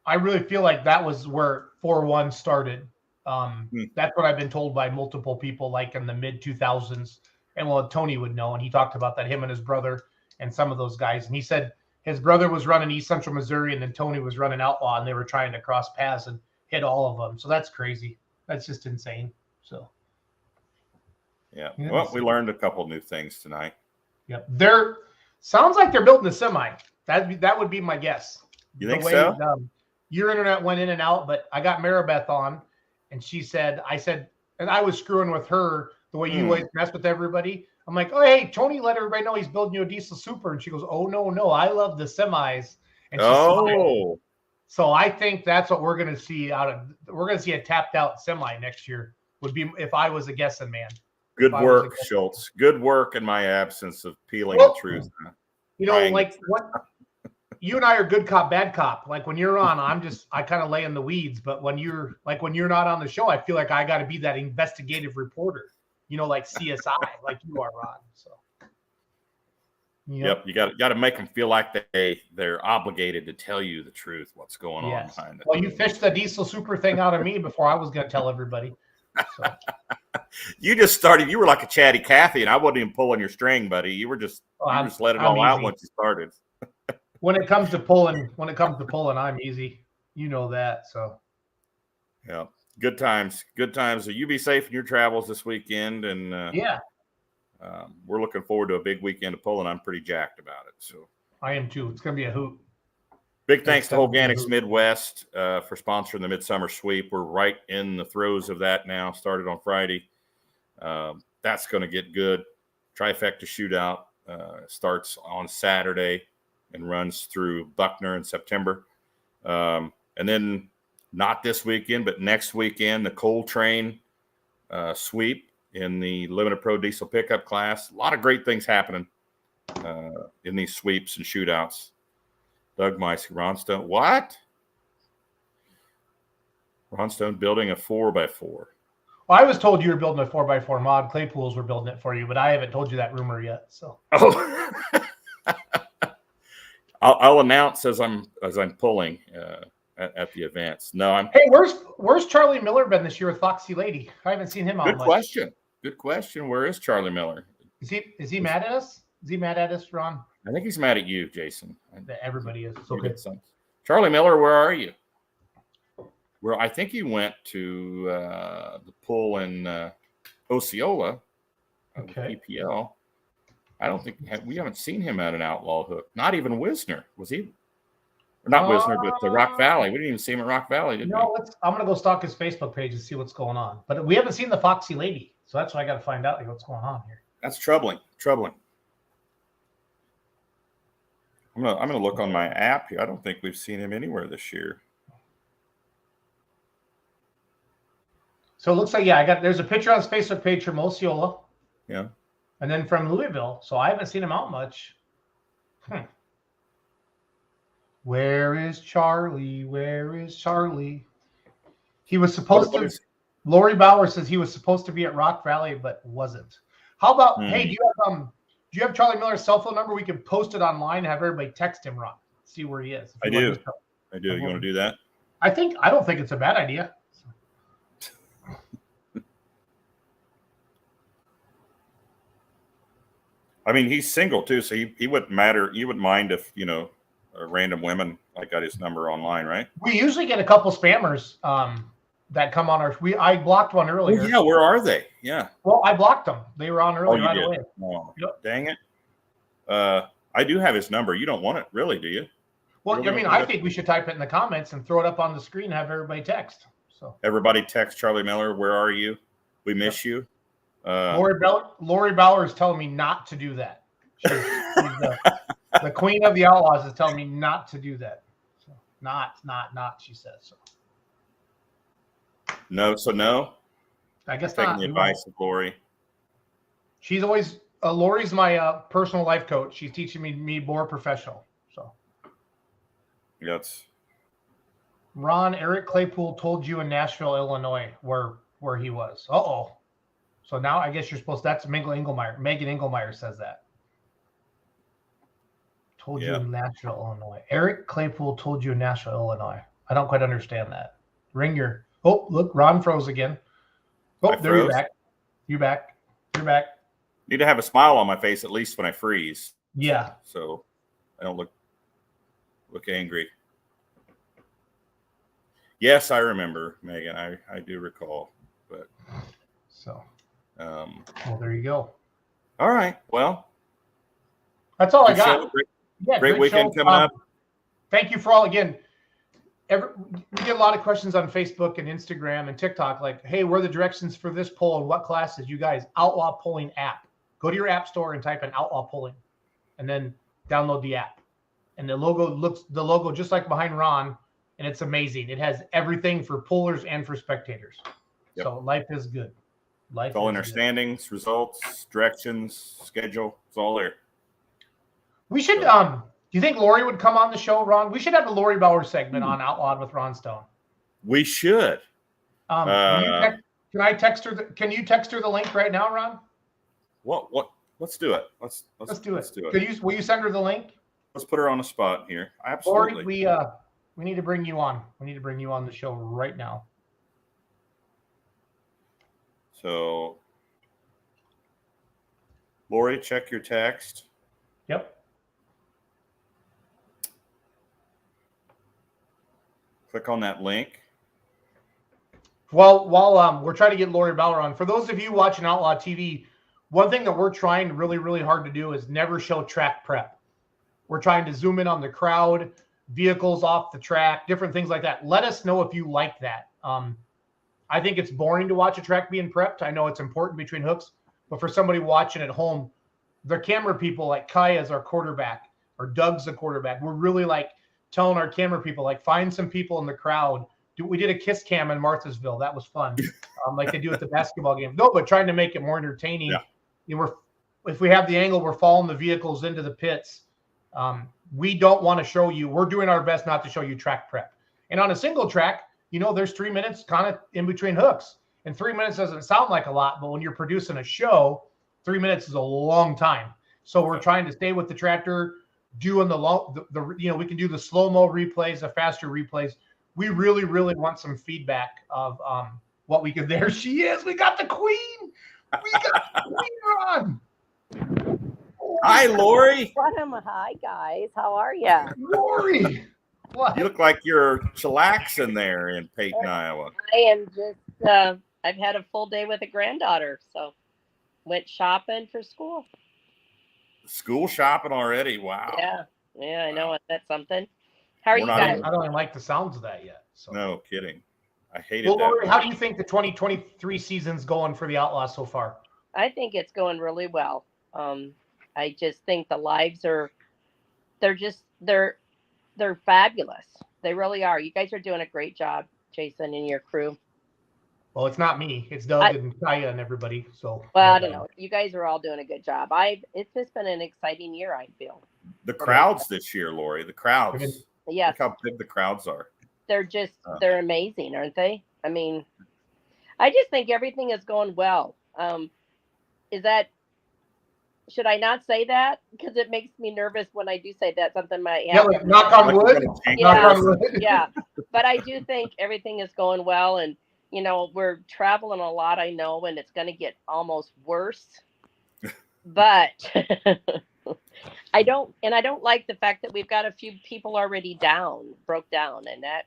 I really feel like that was where 4-1 started. That's what I've been told by multiple people, like in the mid 2000s. And Tony would know, and he talked about that, him and his brother and some of those guys. And he said his brother was running East Central Missouri, and then Tony was running Outlaw, and they were trying to cross paths and hit all of them. So that's crazy. That's just insane. So, yeah. Well, we learned a couple new things tonight. Yep. Sounds like they're building a semi. That would be my guess. You think so? Your internet went in and out, but I got Maribeth on, and and I was screwing with her the way you always mess with everybody. I'm like, oh, hey, Tony let everybody know he's building you a diesel super. And she goes, oh, no, I love the semis. And she smiled. So I think that's what we're going to see we're going to see a tapped out semi next year would be if I was a guessing man. Good work, Schultz. Good work in my absence of peeling the truth. You know, like what you and I are good cop, bad cop. Like when you're on, I kind of lay in the weeds. But when you're not on the show, I feel like I got to be that investigative reporter. You know, like CSI, like you are, Ron. So. Yep, you got to make them feel like they're obligated to tell you the truth, what's going on behind it. Well, you fished the diesel super thing out of me before I was going to tell everybody. So. You just started. You were like a chatty Cathy, and I wasn't even pulling your string, buddy. You were just let it all out once you started. When it comes to pulling, I'm easy. You know that. So. Yeah, good times. Good times. So you be safe in your travels this weekend, and we're looking forward to a big weekend of pulling. I'm pretty jacked about it. So I am too. It's going to be a hoot. Big thanks to Holganix Midwest for sponsoring the Midsummer Sweep. We're right in the throes of that now. Started on Friday. That's going to get good. Trifecta Shootout starts on Saturday and runs through Buckner in September. And then not this weekend, but next weekend, the Coal Train Sweep in the Limited Pro Diesel Pickup class. A lot of great things happening in these sweeps and shootouts. Doug Meiss, Ron Stone. What? Ron Stone building a 4x4. Well, I was told you were building a 4x4 mod. Claypools were building it for you, but I haven't told you that rumor yet. So. Oh. I'll announce as I'm pulling at the events. No, Hey, where's Charlie Miller been this year with Foxy Lady? I haven't seen him out much. Good question. Where is Charlie Miller? Is he mad at us? Is he mad at us, Ron? I think he's mad at you, Jason. Everybody is. So good. Charlie Miller, where are you? Well, I think he went to the pull in Osceola, PPL. I don't think we haven't seen him at an outlaw hook. Not even Wisner. Was he? Or not Wisner, but Rock Valley. We didn't even see him at Rock Valley, did we? I'm going to go stalk his Facebook page and see what's going on. But we haven't seen the Foxy Lady, so that's why I got to find out what's going on here. That's troubling. I'm gonna look on my app here. I don't think we've seen him anywhere this year. So it looks like there's a picture on his Facebook page from Osceola. Yeah. And then from Louisville. So I haven't seen him out much. Where is Charlie? He was supposed to. Lori Bauer says he was supposed to be at Rock Valley, but wasn't. How about hey, do you have Charlie Miller's cell phone number? We can post it online and have everybody text him, Ron. See where he is. I do. You want to do that? I don't think it's a bad idea. I mean, he's single too, so he wouldn't matter. You wouldn't mind if random women got his number online, right? We usually get a couple spammers that come on I blocked one earlier. Oh, yeah, where are they? Yeah. Well, I blocked them. They were on earlier right away. Oh, yep. Dang it. I do have his number. You don't want it, really, do you? Well, really, I mean, I think we should type it in the comments and throw it up on the screen and have everybody text. So everybody text Charlie Miller. Where are you? We miss you. Lori Bauer is telling me not to do that. She's the queen of the Outlaws is telling me not to do that. So not, she says. So. No. I guess taking not. The advice of Lori. She's always Lori's my personal life coach. She's teaching me more professional. So. Yes. Ron, Eric Claypool told you in Nashville, Illinois, where he was. Uh-oh. So now I guess you're supposed. That's Megan Engelmeyer says that. Told you in Nashville, Illinois. Eric Claypool told you in Nashville, Illinois. I don't quite understand that. Oh, look, Ron froze again. Oh, there you're back. You're back. Need to have a smile on my face at least when I freeze. Yeah. So I don't look angry. Yes, I remember, Megan. I do recall. But so well, there you go. All right. Well, that's all I got. Great weekend coming up. Thank you for all again. We get a lot of questions on Facebook and Instagram and TikTok, like, hey, where are the directions for this poll and what classes? You guys, Outlaw Polling app. Go to your app store and type in Outlaw Polling and then download the app. And the logo just like behind Ron, and it's amazing. It has everything for pullers and for spectators. Yep. So life is good. Life It's all is in our good. standings, results, directions, schedule. It's all there. We should. Do you think Lori would come on the show, Ron? We should have a Lori Bauer segment on Outlawed with Ron Stone. We should. Can I text her? Can you text her the link right now, Ron? What? Let's do it. Let's do it. Let's do it. Will you send her the link? Let's put her on the spot here. Absolutely. Lori, we need to bring you on. We need to bring you on the show right now. So, Lori, check your text. Yep. Click on that link. While we're trying to get Lori Bauer on, for those of you watching Outlaw TV, one thing that we're trying really, really hard to do is never show track prep. We're trying to zoom in on the crowd, vehicles off the track, different things like that. Let us know if you like that. I think it's boring to watch a track being prepped. I know it's important between hooks, but for somebody watching at home, the camera people like Kaya's our quarterback or Doug's the quarterback. We're really like telling our camera people, like, find some people in the crowd. We did a kiss cam in Marthasville. That was fun. Like they do at the basketball game. No, but trying to make it more entertaining. Yeah. You know, if we have the angle, we're following the vehicles into the pits. We don't want to show you. We're doing our best not to show you track prep. And on a single track, you know, there's 3 minutes kind of in between hooks. And 3 minutes doesn't sound like a lot, but when you're producing a show, 3 minutes is a long time. So we're trying to stay with the tractor, doing we can do the slow-mo replays, the faster replays. We really, really want some feedback of what we could. There she is. We got the queen. We got the queen on. Hi, Lori. Hi, guys. How are you? Lori. What? You look like you're chillaxing there in Peyton, Iowa. I am just, I've had a full day with a granddaughter, so went shopping for school. School shopping already? Wow. Yeah, I know. That's something. How are you guys? I don't even like the sounds of that yet. So. No kidding. I hate it. Lori, how do you think the 2023 season's going for the Outlaws so far? I think it's going really well. I just think the lives they're fabulous. They really are. You guys are doing a great job, Jason, and your crew. Well, it's not me. It's Doug and Kaya and everybody. So. Well, I don't know. You guys are all doing a good job. It's just been an exciting year, I feel. The crowds this year, Lori. The crowds. Yes. Look how big the crowds are. They're just they're amazing, aren't they? I mean, I just think everything is going well. Should I not say that? Because it makes me nervous when I do say that. Something might happen. Yeah, like, knock on wood. Yeah. But I do think everything is going well. And, you know, we're traveling a lot, I know, and it's going to get almost worse. But I don't like the fact that we've got a few people already broke down. And that,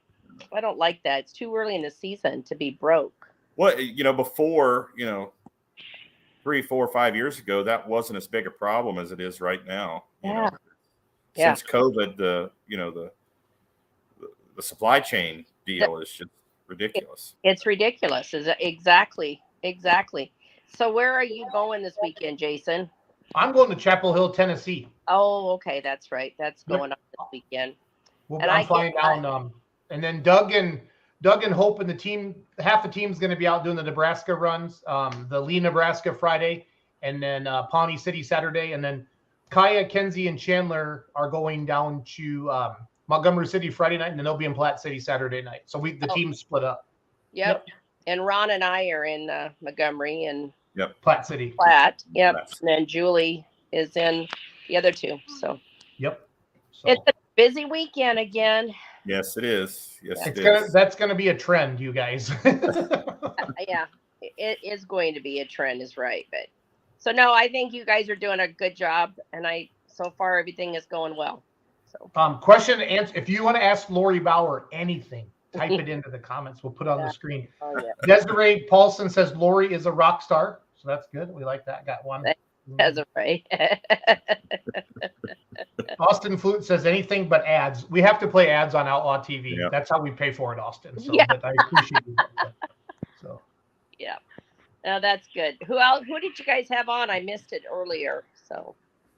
I don't like that. It's too early in the season to be broke. Well, you know, before, 3, 4, 5 years ago, that wasn't as big a problem as it is right now. Yeah. Since COVID, the supply chain deal is just ridiculous. It's ridiculous. Exactly. So where are you going this weekend, Jason? I'm going to Chapel Hill, Tennessee. Oh, okay. That's right. That's going on this weekend. I'm flying down. And then Doug and Hope and the team, half the team's going to be out doing the Nebraska runs, the Lee, Nebraska Friday, and then Pawnee City Saturday. And then Kaya, Kenzie, and Chandler are going down to Montgomery City Friday night, and then they'll be in Platte City Saturday night. So the team split up. Yep. And Ron and I are in Montgomery and Platte City. Yep. And then Julie is in the other two. So. Yep. So. It's a busy weekend again. Yes, it is. Yes, that's going to be a trend, you guys. Yeah, it is going to be a trend, is right. But so no, I think you guys are doing a good job, and so far everything is going well. So question and answer. If you want to ask Lori Bauer anything, type it into the comments. We'll put it on the screen. Oh, yeah. Desiree Paulson says Lori is a rock star, so that's good. We like that. Got one. Desiree. Austin Flute says anything but ads. We have to play ads on Outlaw TV. Yeah. That's how we pay for it, Austin. So but I appreciate it. So yeah. No, that's good. Who did you guys have on? I missed it earlier. So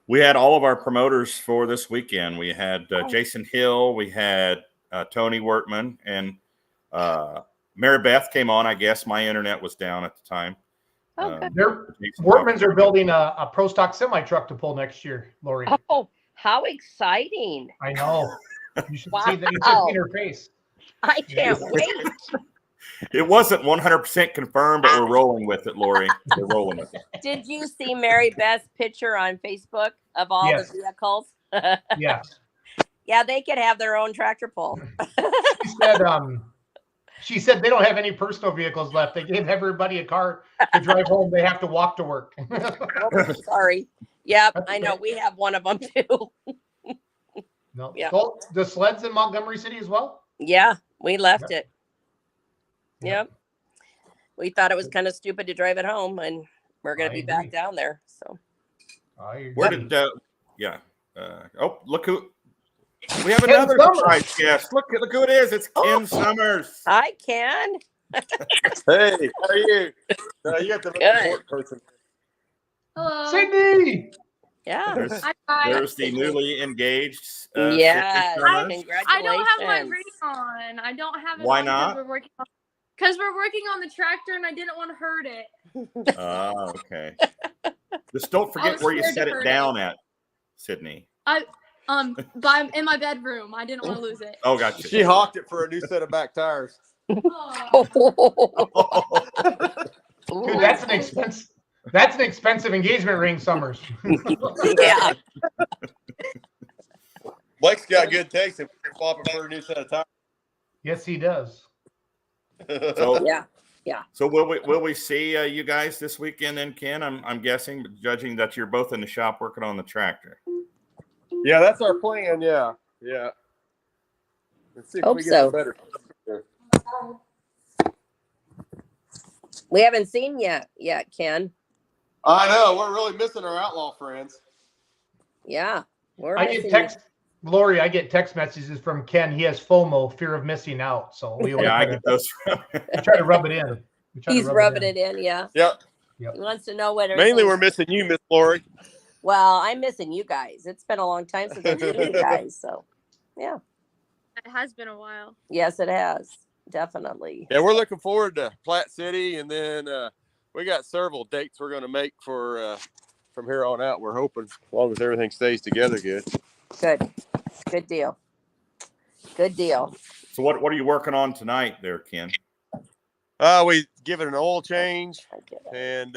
we had all of our promoters for this weekend. We had Jason Hill, we had Tony Wortman, and Mary Beth came on. I guess my internet was down at the time. Okay. Wortmans are building a Pro Stock semi truck to pull next year, Lori. Oh, how exciting! I know. You should Wow. see that. You should see her face. I can't wait. It wasn't 100% confirmed, but we're rolling with it, Lori. We're rolling with it. Did you see Mary Beth's picture on Facebook of all Yes. the vehicles? Yes. Yeah, they could have their own tractor pull. She said they don't have any personal vehicles left. They gave everybody a car to drive home. They have to walk to work. Oh, sorry. Yep, I know. We have one of them too. No. Yeah. So the sleds in Montgomery City as well? Yeah, we left it. Yep. We thought it was kind of stupid to drive it home, and we're going to be back down there. So. Where did look who we have another surprise guest. Look who it is. It's Ken Summers. Hi, Ken. Hey, how are you? You got the important person. Hello. Sydney. Yeah. There's the newly engaged. Yes. I don't have my ring on. I don't have it Why on not? because we're working on the tractor and I didn't want to hurt it. Oh, okay. Just don't forget where you set it down at, Sydney. In my bedroom. I didn't want to lose it. Oh, gotcha. She hawked it for a new set of back tires. Dude, that's an expense. That's an expensive engagement ring, Summers. Yeah. Blake's got good taste and swap it for a new set of tires. Yes, he does. So, yeah. So will we see you guys this weekend then, Ken? I'm guessing, judging that you're both in the shop working on the tractor. Yeah, that's our plan. Yeah. Let's see if Hope we get so. better. We haven't seen yet, Ken. I know. We're really missing our outlaw friends. Yeah. I get text messages from Ken. He has FOMO, fear of missing out. So we I get those. We try to rub it in. He's rubbing it in, yeah. Yep. He wants to know what. Mainly, we're missing you, Miss Lori. Well, I'm missing you guys. It's been a long time since I've seen you guys. So, yeah. It has been a while. Yes, it has. Definitely. Yeah, we're looking forward to Platte City, and then we got several dates we're going to make for from here on out. We're hoping, as long as everything stays together good. Good deal. Good deal. So what are you working on tonight there, Ken? We give it an oil change and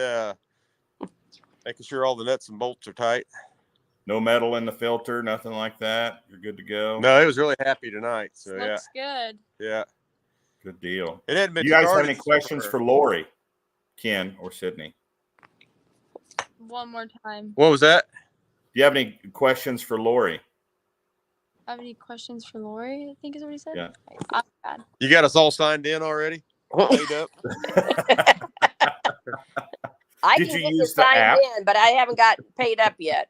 making sure all the nuts and bolts are tight. No metal in the filter, nothing like that. You're good to go. No, it was really happy tonight. So Looks good. Yeah. Good deal. It hadn't been. You guys have any questions for Lori, Ken, or Sydney? One more time. What was that? Do you have any questions for Lori? Have any questions for Lori? I think is what he said. Yeah. You got us all signed in already? Paid up? I Did can you get use you the signed app? in, but I haven't got paid up yet.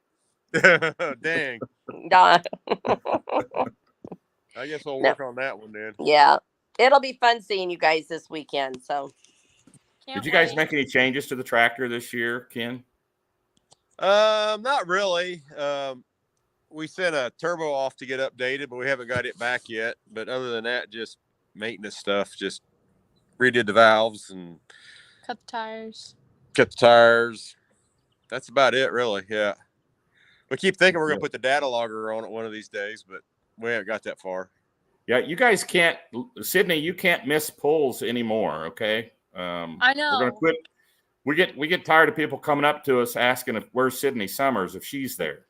Dang. Done. I guess we'll work on that one then. Yeah. It'll be fun seeing you guys this weekend. So. Did you guys make any changes to the tractor this year, Ken? Not really. We sent a turbo off to get updated, but we haven't got it back yet. But other than that, just maintenance stuff. Just redid the valves and Cut the tires. That's about it, really. Yeah. We keep thinking we're going to put the data logger on it one of these days, but we haven't got that far. Yeah, you guys can't, Sydney. You can't miss pulls anymore. Okay. I know. We're gonna quit. We get tired of people coming up to us asking if where's Sydney Summers if she's there.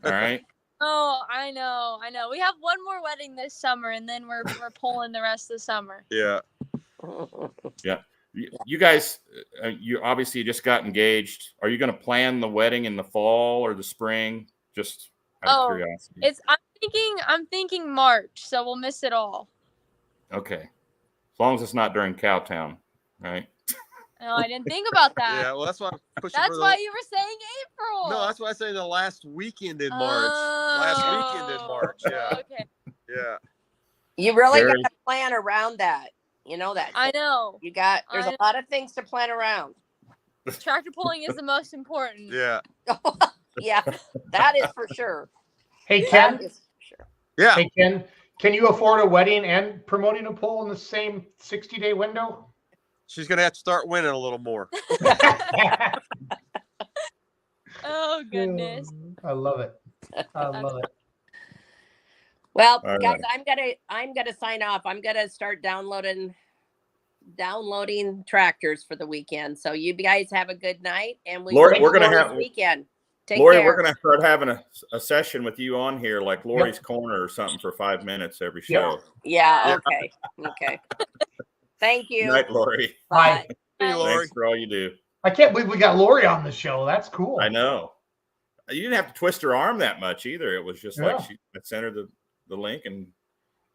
All right. Oh, I know. We have one more wedding this summer, and then we're pulling the rest of the summer. Yeah. Yeah. You guys, you obviously just got engaged. Are you going to plan the wedding in the fall or the spring? Just out of curiosity. I'm thinking March, so we'll miss it all. Okay. As long as it's not during Cowtown, right? No, I didn't think about that. Yeah, well, that's why I'm pushing That's why you were saying April. No, that's why I say the last weekend in March. Yeah. Okay. Yeah. You really got to plan around that. You know that. I know. There's a lot of things to plan around. Tractor pulling is the most important. Yeah. Yeah, that is for sure. Hey, Ken. That is for sure. Yeah. Hey, Ken, Can you afford a wedding and promoting a poll in the same 60-day window? She's gonna have to start winning a little more. Oh goodness. I love it. I love it. Well, All guys, right. I'm gonna sign off. I'm gonna start downloading tractors for the weekend. So you guys have a good night, and we Lori, will we're gonna this have weekend. Take Lori, care. we're gonna start having a session with you on here, like Lori's Corner or something, for 5 minutes every show. Yeah. Okay. Okay. Thank you. Good night, Lori. Bye. Hey, Lori. Thanks for all you do. I can't believe we got Lori on the show. That's cool. I know. You didn't have to twist her arm that much either. It was just like I sent her the link, and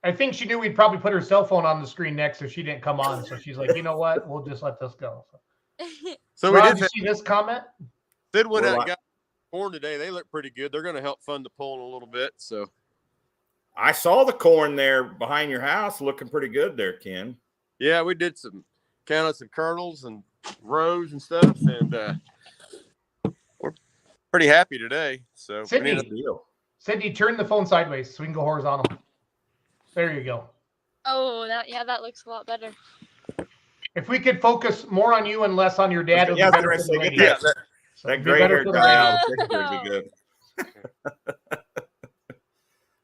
I think she knew we'd probably put her cell phone on the screen next if she didn't come on. So she's like, you know what? We'll just let this go. So Rob, we did did you see this comment? Sid went We're out and li- got corn today. They look pretty good. They're going to help fund the poll a little bit. So I saw the corn there behind your house looking pretty good there, Ken. yeah, we did counted some kernels and rows and stuff, and we're pretty happy today. So Sydney, deal. Sydney, turn the phone sideways so we can go horizontal. There you go. Oh, that looks a lot better. If we could focus more on you and less on your dad, it would Yeah, be I better was for the gonna say, ladies. get So that it'd be gray better hair for the guy ladies. out would be good.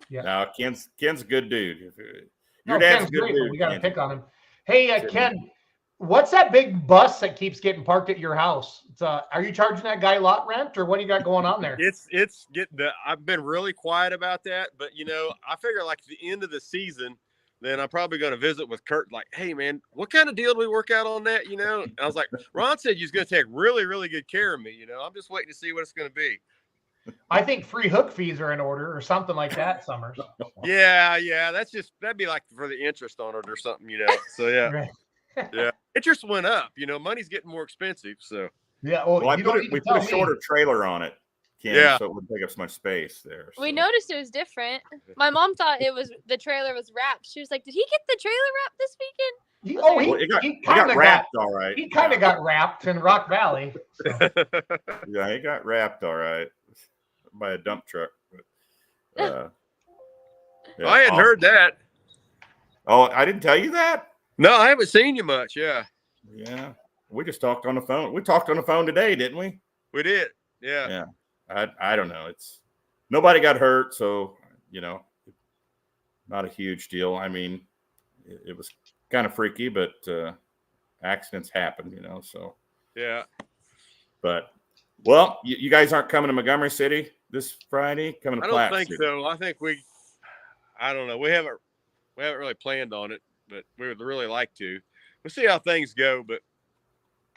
Yeah. No, Ken's a good dude. No, Your dad's Ken's a good great, but dude. we got to Ken. pick on him. Hey, Ken, what's that big bus that keeps getting parked at your house? It's, are you charging that guy lot rent, or what do you got going on there? It's getting. I've been really quiet about that, but I figure like at the end of the season, then I'm probably going to visit with Kurt. Like, hey man, what kind of deal do we work out on that? And I was like, Ron said he's going to take really, really good care of me. I'm just waiting to see what it's going to be. I think free hook fees are in order or something like that, Summers. Yeah, that'd be like for the interest on it or something, So yeah, Right. yeah, interest went up. Money's getting more expensive, so Yeah. Well, Well, you don't need to we tell put a me. shorter trailer on it, Ken, Yeah. so it wouldn't take up so much space there. We so. noticed it was different. My mom thought the trailer was wrapped. She was like, "Did he get the trailer wrapped this weekend?" He It kind got of wrapped all right. He kind of got wrapped in Rock Valley. So. Yeah, it got wrapped all right by a dump truck. But, yeah, I hadn't heard that. Oh, I didn't tell you that? No, I haven't seen you much. Yeah. Yeah. We just talked on the phone. We talked on the phone today, didn't we? We did. Yeah. Yeah. I don't know. Nobody got hurt, so not a huge deal. I mean, it was kind of freaky, but accidents happen, so. Yeah. But well, you guys aren't coming to Montgomery City this Friday? Coming to I Platte don't think City. so. I think I don't know. We haven't really planned on it, but we would really like to. We'll see how things go, but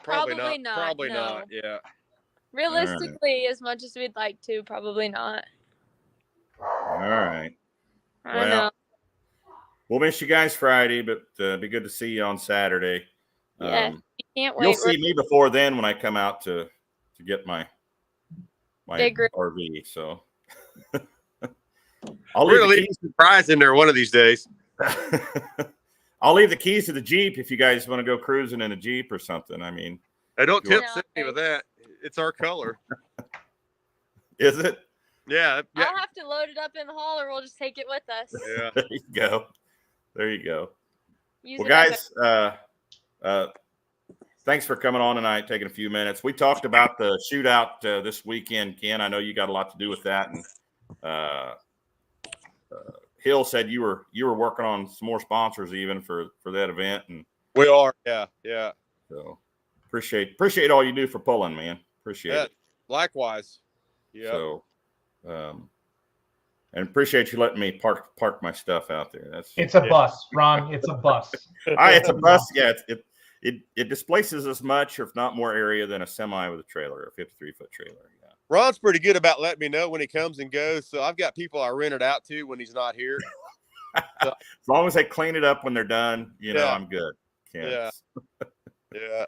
probably not. Probably no. not. Yeah. Realistically, as much as we'd like to, probably not. All right. I know. We'll miss you guys Friday, but be good to see you on Saturday. Yeah, you can't wait. You'll see me before then when I come out to get my Bigger. RV. So I'll leave a surprise in there one of these days. I'll leave the keys to the Jeep if you guys want to go cruising in a Jeep or something. I mean, I don't tip Sydney with that. It's our color. Is it? Yeah. I'll have to load it up in the hall, or we'll just take it with us. Yeah. There you go. There you go. Use Well, it as guys, thanks for coming on tonight, taking a few minutes. We talked about the shootout this weekend, Ken. I know you got a lot to do with that, and Hill said you were working on some more sponsors even for that event, and we are. Yeah. So appreciate all you do for pulling, man. Appreciate it. Likewise. Yeah. So, and appreciate you letting me park my stuff out there. It's a bus, Ron. It's a bus. It's a bus. Yeah, it displaces as much, or if not more, area than a semi with a trailer, a 53-foot trailer. Yeah. Ron's pretty good about letting me know when he comes and goes. So I've got people I rent it out to when he's not here. So, as long as they clean it up when they're done, I'm good. Yeah. Yeah.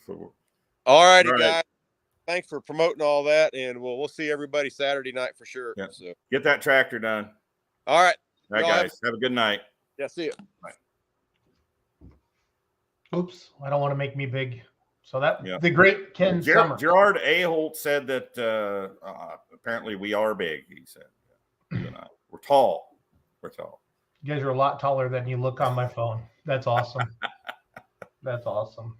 So, all righty, right. guys. Thanks for promoting all that, and we'll see everybody Saturday night for sure. Yeah. So Get that tractor done. all right. All right, guys. Have a good night. Yeah, see you. Bye. Oops, I don't want to make me big. So the great Ken Summer. Gerard Aholt said that apparently we are big. He said we're tall. We're tall. You guys are a lot taller than you look on my phone. That's awesome. That's awesome.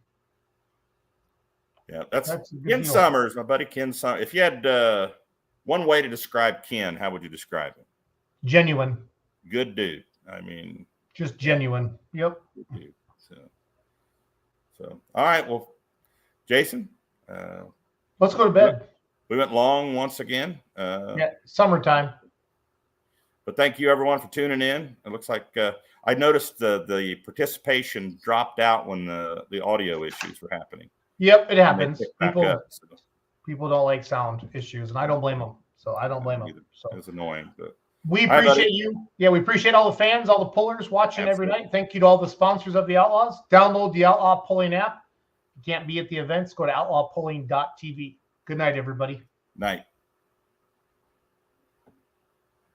Yeah, that's a good Ken deal. Summers, my buddy Ken Summers. If you had one way to describe Ken, how would you describe him? Genuine. Good dude. I mean, just genuine. Yep. Good dude. So all right. Well, Jason, let's go to bed. We went long once again. Yeah, summertime. But thank you everyone for tuning in. It looks like I noticed the participation dropped out when the audio issues were happening. Yep, it happens. So. People don't like sound issues, and I don't blame them. So I don't blame them. So it's annoying, but we appreciate you. Yeah, we appreciate all the fans, all the pullers watching every night. Thank you to all the sponsors of the Outlaws. Download the Outlaw Pulling app. If you can't be at the events, go to outlawpulling.tv. Good night, everybody. Night.